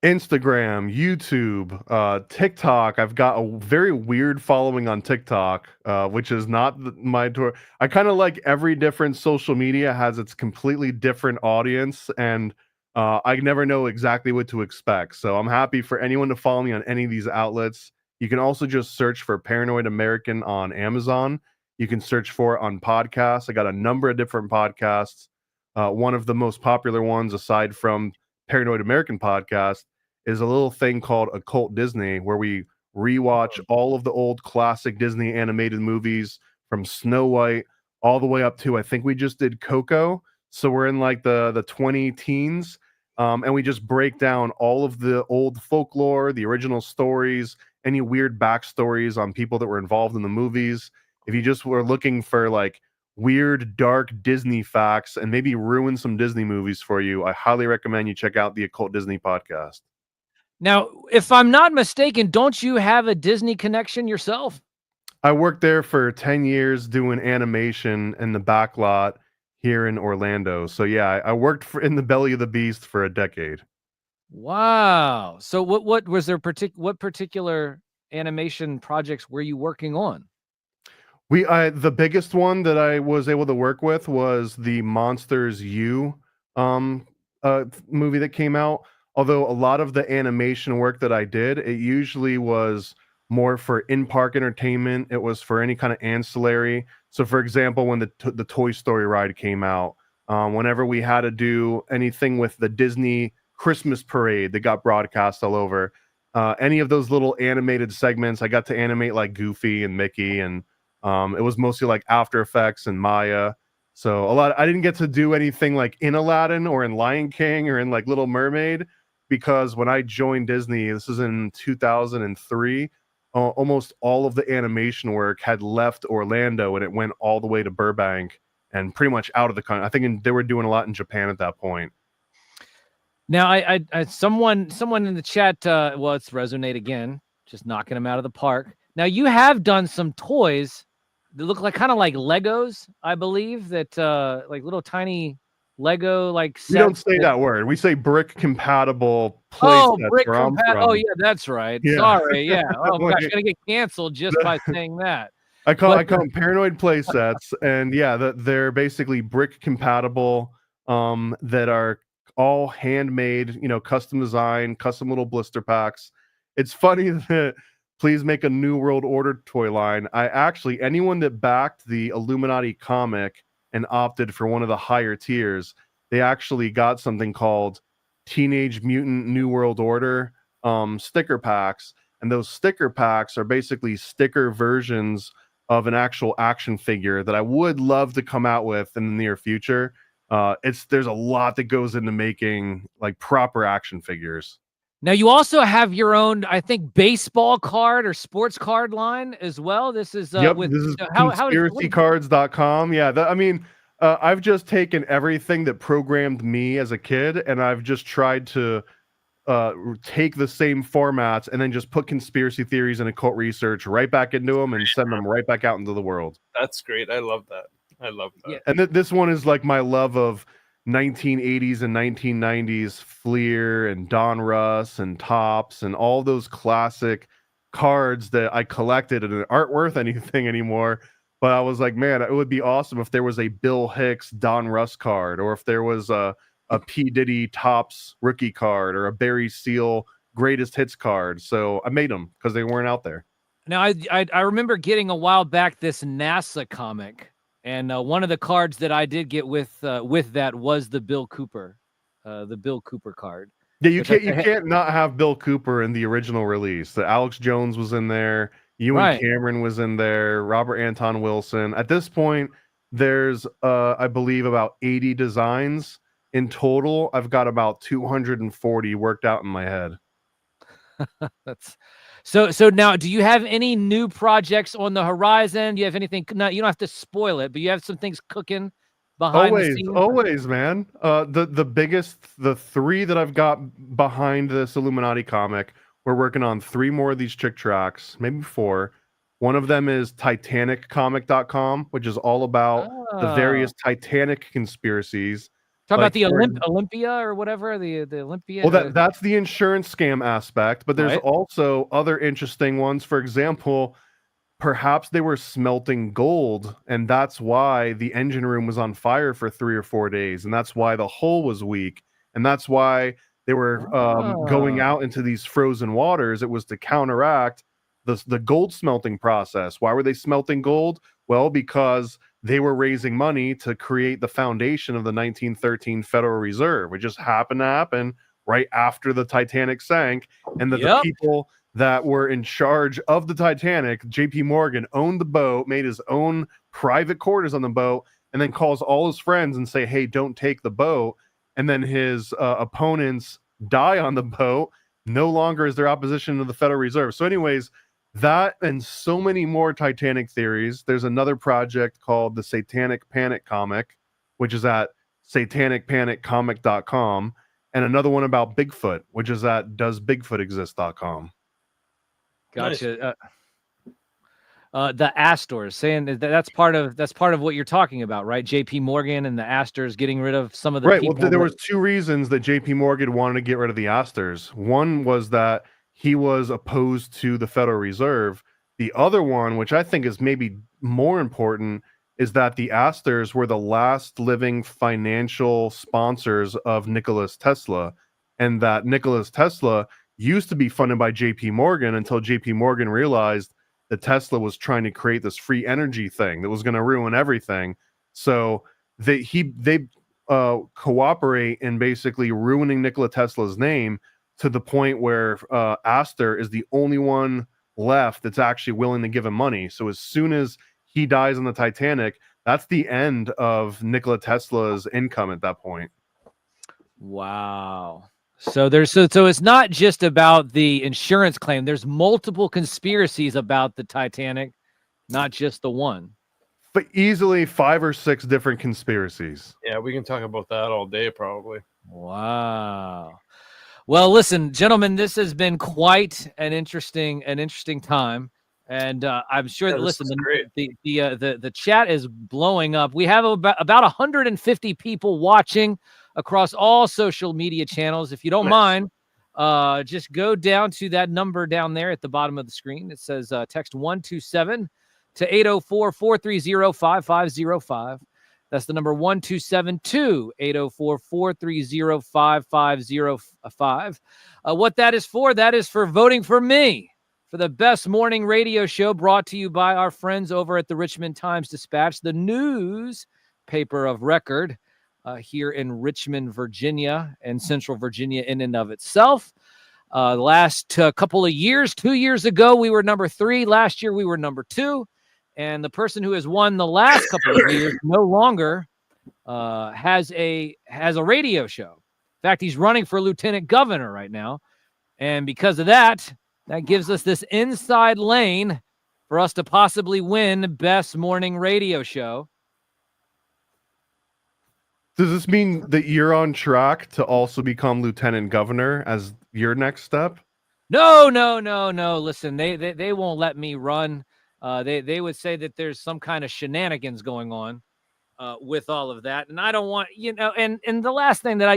Instagram, YouTube, TikTok. I've got a very weird following on TikTok, which is not my tour. I kind of like every different social media has its completely different audience, and I never know exactly what to expect. So I'm happy for anyone to follow me on any of these outlets. You can also just search for Paranoid American on Amazon. You can search for it on podcasts. I got a number of different podcasts. One of the most popular ones, aside from Paranoid American podcast, is a little thing called Occult Disney, where we rewatch all of the old classic Disney animated movies from Snow White all the way up to, I think we just did Coco. So we're in like the 20 teens. And we just break down all of the old folklore, the original stories, any weird backstories on people that were involved in the movies. If you just were looking for like weird, dark Disney facts and maybe ruin some Disney movies for you, I highly recommend you check out the Occult Disney podcast. Now, if I'm not mistaken, don't you have a Disney connection yourself? I worked there for 10 years doing animation in the back lot here in Orlando. So yeah, I worked in the belly of the beast for a decade. Wow. So what was there what particular animation projects were you working on? The biggest one that I was able to work with was the Monsters U movie that came out. Although a lot of the animation work that I did, it usually was more for in-park entertainment. It was for any kind of ancillary. So for example, when the Toy Story ride came out, whenever we had to do anything with the Disney Christmas parade that got broadcast all over, any of those little animated segments, I got to animate like Goofy and Mickey, and it was mostly like After Effects and Maya. So I didn't get to do anything like in Aladdin or in Lion King or in like Little Mermaid, because when I joined Disney, this is in 2003, almost all of the animation work had left Orlando and it went all the way to Burbank and pretty much out of the country. I think they were doing a lot in Japan at that point. Now, I someone in the chat, well, it's Resonate again, just knocking them out of the park. Now, you have done some toys that look like kind of like Legos, I believe, that like little tiny Lego like sets. We don't say that word. We say brick compatible play sets. Brick compatible. Oh yeah, that's right. Yeah. Sorry, yeah. Oh gosh, gonna get canceled just by saying that. I call them paranoid play sets, and yeah, they're basically brick compatible, that are all handmade, custom design, custom little blister packs. It's funny that please make a New World Order toy line. Anyone that backed the Illuminati comic and opted for one of the higher tiers, they actually got something called Teenage Mutant New World Order sticker packs. And those sticker packs are basically sticker versions of an actual action figure that I would love to come out with in the near future. There's a lot that goes into making like proper action figures. Now, you also have your own, I think, baseball card or sports card line as well. This is this is conspiracycards.com. Yeah, I've just taken everything that programmed me as a kid, and I've just tried to take the same formats and then just put conspiracy theories and occult research right back into them and send them right back out into the world. That's great. I love that. Yeah. And this one is like my love of 1980s and 1990s Fleer and Don Russ and Topps and all those classic cards that I collected and aren't worth anything anymore. But I was like, man, it would be awesome if there was a Bill Hicks Don Russ card, or if there was a P. Diddy Topps rookie card, or a Barry Seal greatest hits card. So I made them because they weren't out there. Now, I remember getting a while back this NASA comic. And one of the cards that I did get with that was the Bill Cooper card. Yeah, you can't not have Bill Cooper in the original release. The Alex Jones was in there, Ewan Cameron was in there, Robert Anton Wilson. At this point, there's I believe about 80 designs in total. I've got about 240 worked out in my head. That's so now, do you have any new projects on the horizon? Do you have anything? No, you don't have to spoil it, but you have some things cooking behind the scenes? Always, man. The three that I've got behind this Illuminati comic, we're working on 3 more of these chick tracks, maybe 4. One of them is TitanicComic.com, which is all about the various Titanic conspiracies. Talk about the Olympia or whatever, the Olympia. Well, that's the insurance scam aspect, but there's also other interesting ones. For example, perhaps they were smelting gold, and that's why the engine room was on fire for 3 or 4 days, and that's why the hull was weak, and that's why they were going out into these frozen waters. It was to counteract the gold smelting process. Why were they smelting gold? Well, because they were raising money to create the foundation of the 1913 Federal Reserve. It just happened to happen right after the Titanic sank, and the people that were in charge of the Titanic, JP Morgan, owned the boat, made his own private quarters on the boat, and then calls all his friends and say, hey, don't take the boat. And then his opponents die on the boat. No longer is there opposition to the Federal Reserve. So anyways, That and so many more Titanic theories. There's another project called the Satanic Panic Comic, which is at satanicpaniccomic.com, and another one about Bigfoot, which is at doesbigfootexist.com. Gotcha. The Astors, saying that's part of what you're talking about, right? JP Morgan and the Astors getting rid of some of the people. Well, there was two reasons that JP Morgan wanted to get rid of the Astors. One was that he was opposed to the Federal Reserve. The other one, which I think is maybe more important, is that the Astors were the last living financial sponsors of Nikola Tesla, and that Nikola Tesla used to be funded by JP Morgan until JP Morgan realized that Tesla was trying to create this free energy thing that was going to ruin everything. So they cooperate in basically ruining Nikola Tesla's name to the point where Astor is the only one left that's actually willing to give him money. So as soon as he dies on the Titanic, that's the end of Nikola Tesla's income at that point. Wow. So so it's not just about the insurance claim. There's multiple conspiracies about the Titanic, not just the one. But easily 5 or 6 different conspiracies. Yeah, we can talk about that all day, probably. Wow. Well, listen, gentlemen, this has been quite an interesting time, and I'm sure that the chat is blowing up. We have about 150 people watching across all social media channels. If you don't mind, just go down to that number down there at the bottom of the screen. It says text 127 to 804-430-5505. That's the number 127-804-430-5505. What that is for voting for me for the best morning radio show, brought to you by our friends over at the Richmond Times-Dispatch, the newspaper of record here in Richmond, Virginia, and Central Virginia in and of itself. The last couple of years, 2 years ago, we were number 3. Last year, we were number 2. And the person who has won the last couple of years no longer has a radio show. In fact, he's running for lieutenant governor right now. And because of that gives us this inside lane for us to possibly win best morning radio show. Does this mean that you're on track to also become lieutenant governor as your next step? No. Listen, they won't let me run. They would say that there's some kind of shenanigans going on with all of that, and I don't want, and the last thing that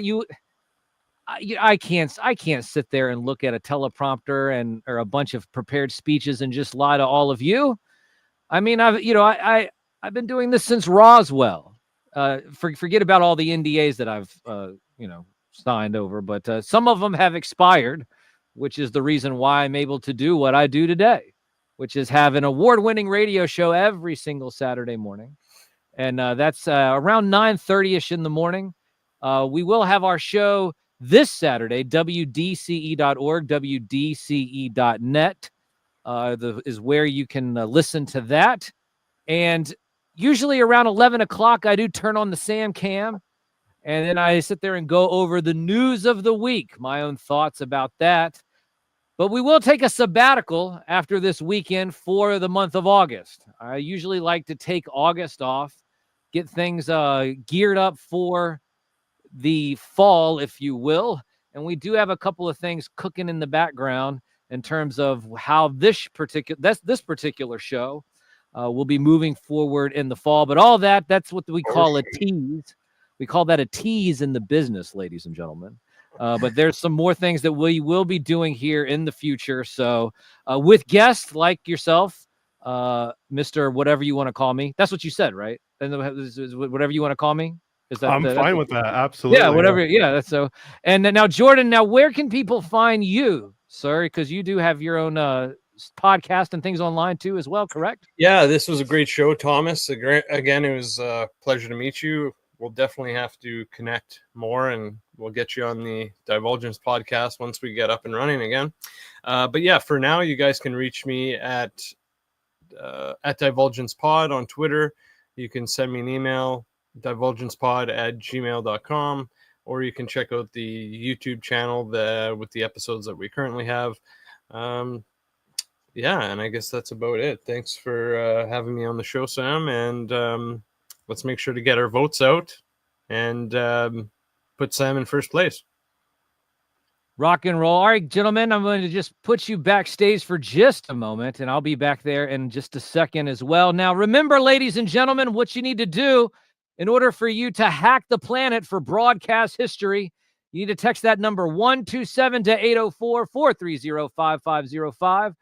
I can't sit there and look at a teleprompter or a bunch of prepared speeches and just lie to all of you. I mean, I've been doing this since Roswell. Forget about all the NDAs that I've signed over, but some of them have expired, which is the reason why I'm able to do what I do today, which is have an award-winning radio show every single Saturday morning. And that's around 9:30ish in the morning. We will have our show this Saturday, WDCE.org, WDCE.net is where you can listen to that. And usually around 11 o'clock, I do turn on the Sam Cam, and then I sit there and go over the news of the week, my own thoughts about that. But we will take a sabbatical after this weekend for the month of August. I usually like to take August off, get things geared up for the fall, if you will. And we do have a couple of things cooking in the background in terms of how this particular show will be moving forward in the fall. But all that's what we call a tease. We call that a tease in the business, ladies and gentlemen. But there's some more things that we will be doing here in the future. So with guests like yourself, Mr. Whatever you want to call me. That's what you said, right? And whatever you want to call me. Is that I'm fine with that. Absolutely. Yeah, whatever. Yeah, that's so. And now, Jordan, where can people find you, sir? Because you do have your own podcast and things online too as well, correct? Yeah, this was a great show, Thomas. Again, it was a pleasure to meet you. We'll definitely have to connect more, and we'll get you on the Divulgence podcast once we get up and running again. But yeah, for now, you guys can reach me at Divulgence Pod on Twitter. You can send me an email, divulgencepod@gmail.com, or you can check out the YouTube channel with the episodes that we currently have. Yeah, and I guess that's about it. Thanks for having me on the show, Sam. And let's make sure to get our votes out and put Sam in first place. Rock and roll. All right, gentlemen, I'm going to just put you backstage for just a moment, and I'll be back there in just a second as well. Now, remember, ladies and gentlemen, what you need to do in order for you to hack the planet for broadcast history, you need to text that number 127 to 804-430-5505.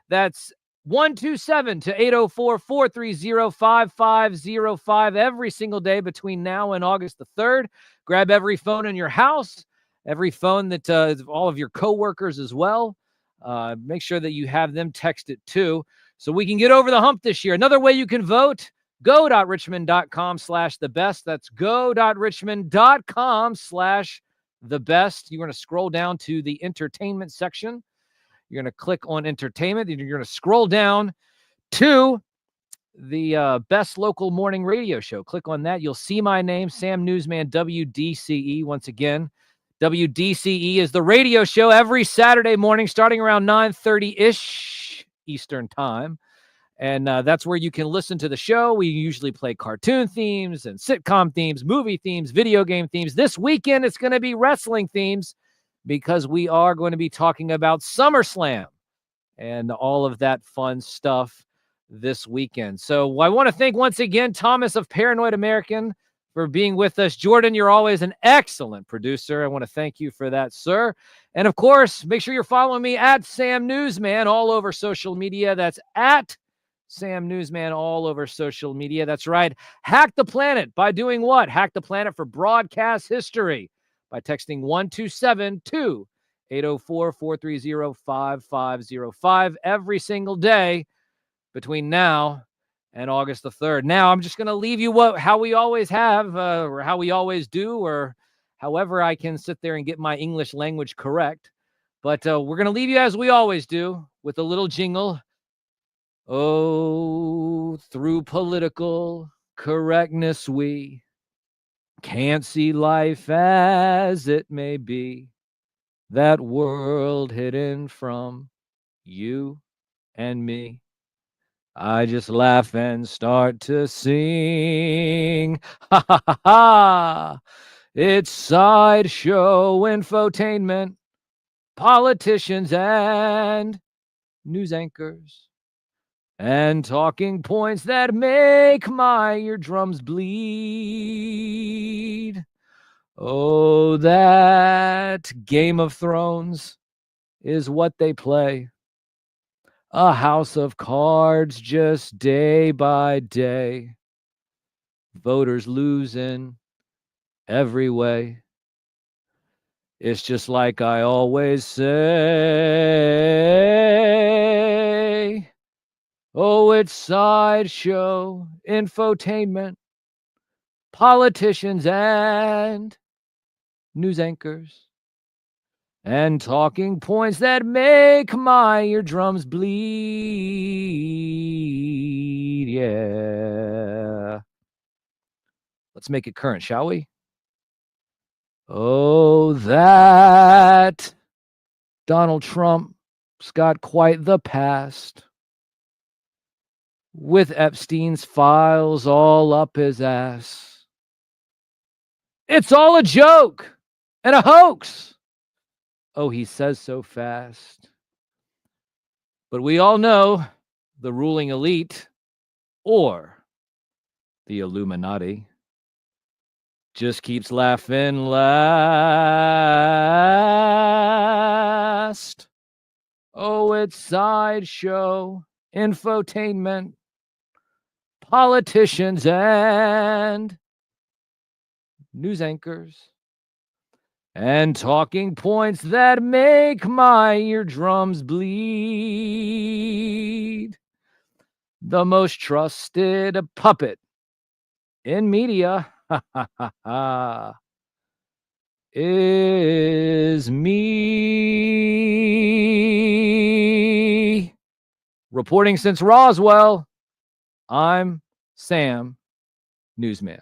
That's 127 to 804-430-5505 every single day between now and August the 3rd. Grab every phone in your house, every phone that all of your coworkers as well. Make sure that you have them texted too, so we can get over the hump this year. Another way you can vote, go.richmond.com/thebest. That's go.richmond.com/thebest. You're going to scroll down to the entertainment section. You're going to click on entertainment, and you're going to scroll down to the best local morning radio show. Click on that. You'll see my name, Sam Newsman, WDCE. Once again, WDCE is the radio show every Saturday morning starting around 9:30-ish Eastern time. And that's where you can listen to the show. We usually play cartoon themes and sitcom themes, movie themes, video game themes. This weekend, it's going to be wrestling themes because we are going to be talking about SummerSlam and all of that fun stuff this weekend. So I want to thank once again Thomas of Paranoid American for being with us. Jordan, you're always an excellent producer. I want to thank you for that, sir. And of course, make sure you're following me at Sam Newsman all over social media. That's at Sam Newsman all over social media. That's right. Hack the planet by doing what? Hack the planet for broadcast history by texting 127-2-804-430-5505 every single day between now and August the 3rd. Now, I'm just going to leave you how we always have, or how we always do, or however I can sit there and get my English language correct. But we're going to leave you as we always do with a little jingle. Oh, through political correctness, we can't see life as it may be. That world hidden from you and me. I just laugh and start to sing. Ha ha ha ha. It's sideshow infotainment, politicians and news anchors, and talking points that make my eardrums bleed. Oh, that Game of Thrones is what they play. A house of cards just day by day. Voters losing every way. It's just like I always say. Oh, it's sideshow infotainment, politicians and news anchors, and talking points that make my eardrums bleed. Yeah. Let's make it current, shall we? Oh, that Donald Trump's got quite the past, with Epstein's files all up his ass. It's all a joke and a hoax. Oh, he says so fast. But we all know the ruling elite, or the Illuminati, just keeps laughing last. Oh, it's sideshow infotainment, politicians and news anchors, and talking points that make my eardrums bleed. The most trusted puppet in media is me. Reporting since Roswell, I'm Sam Newsman.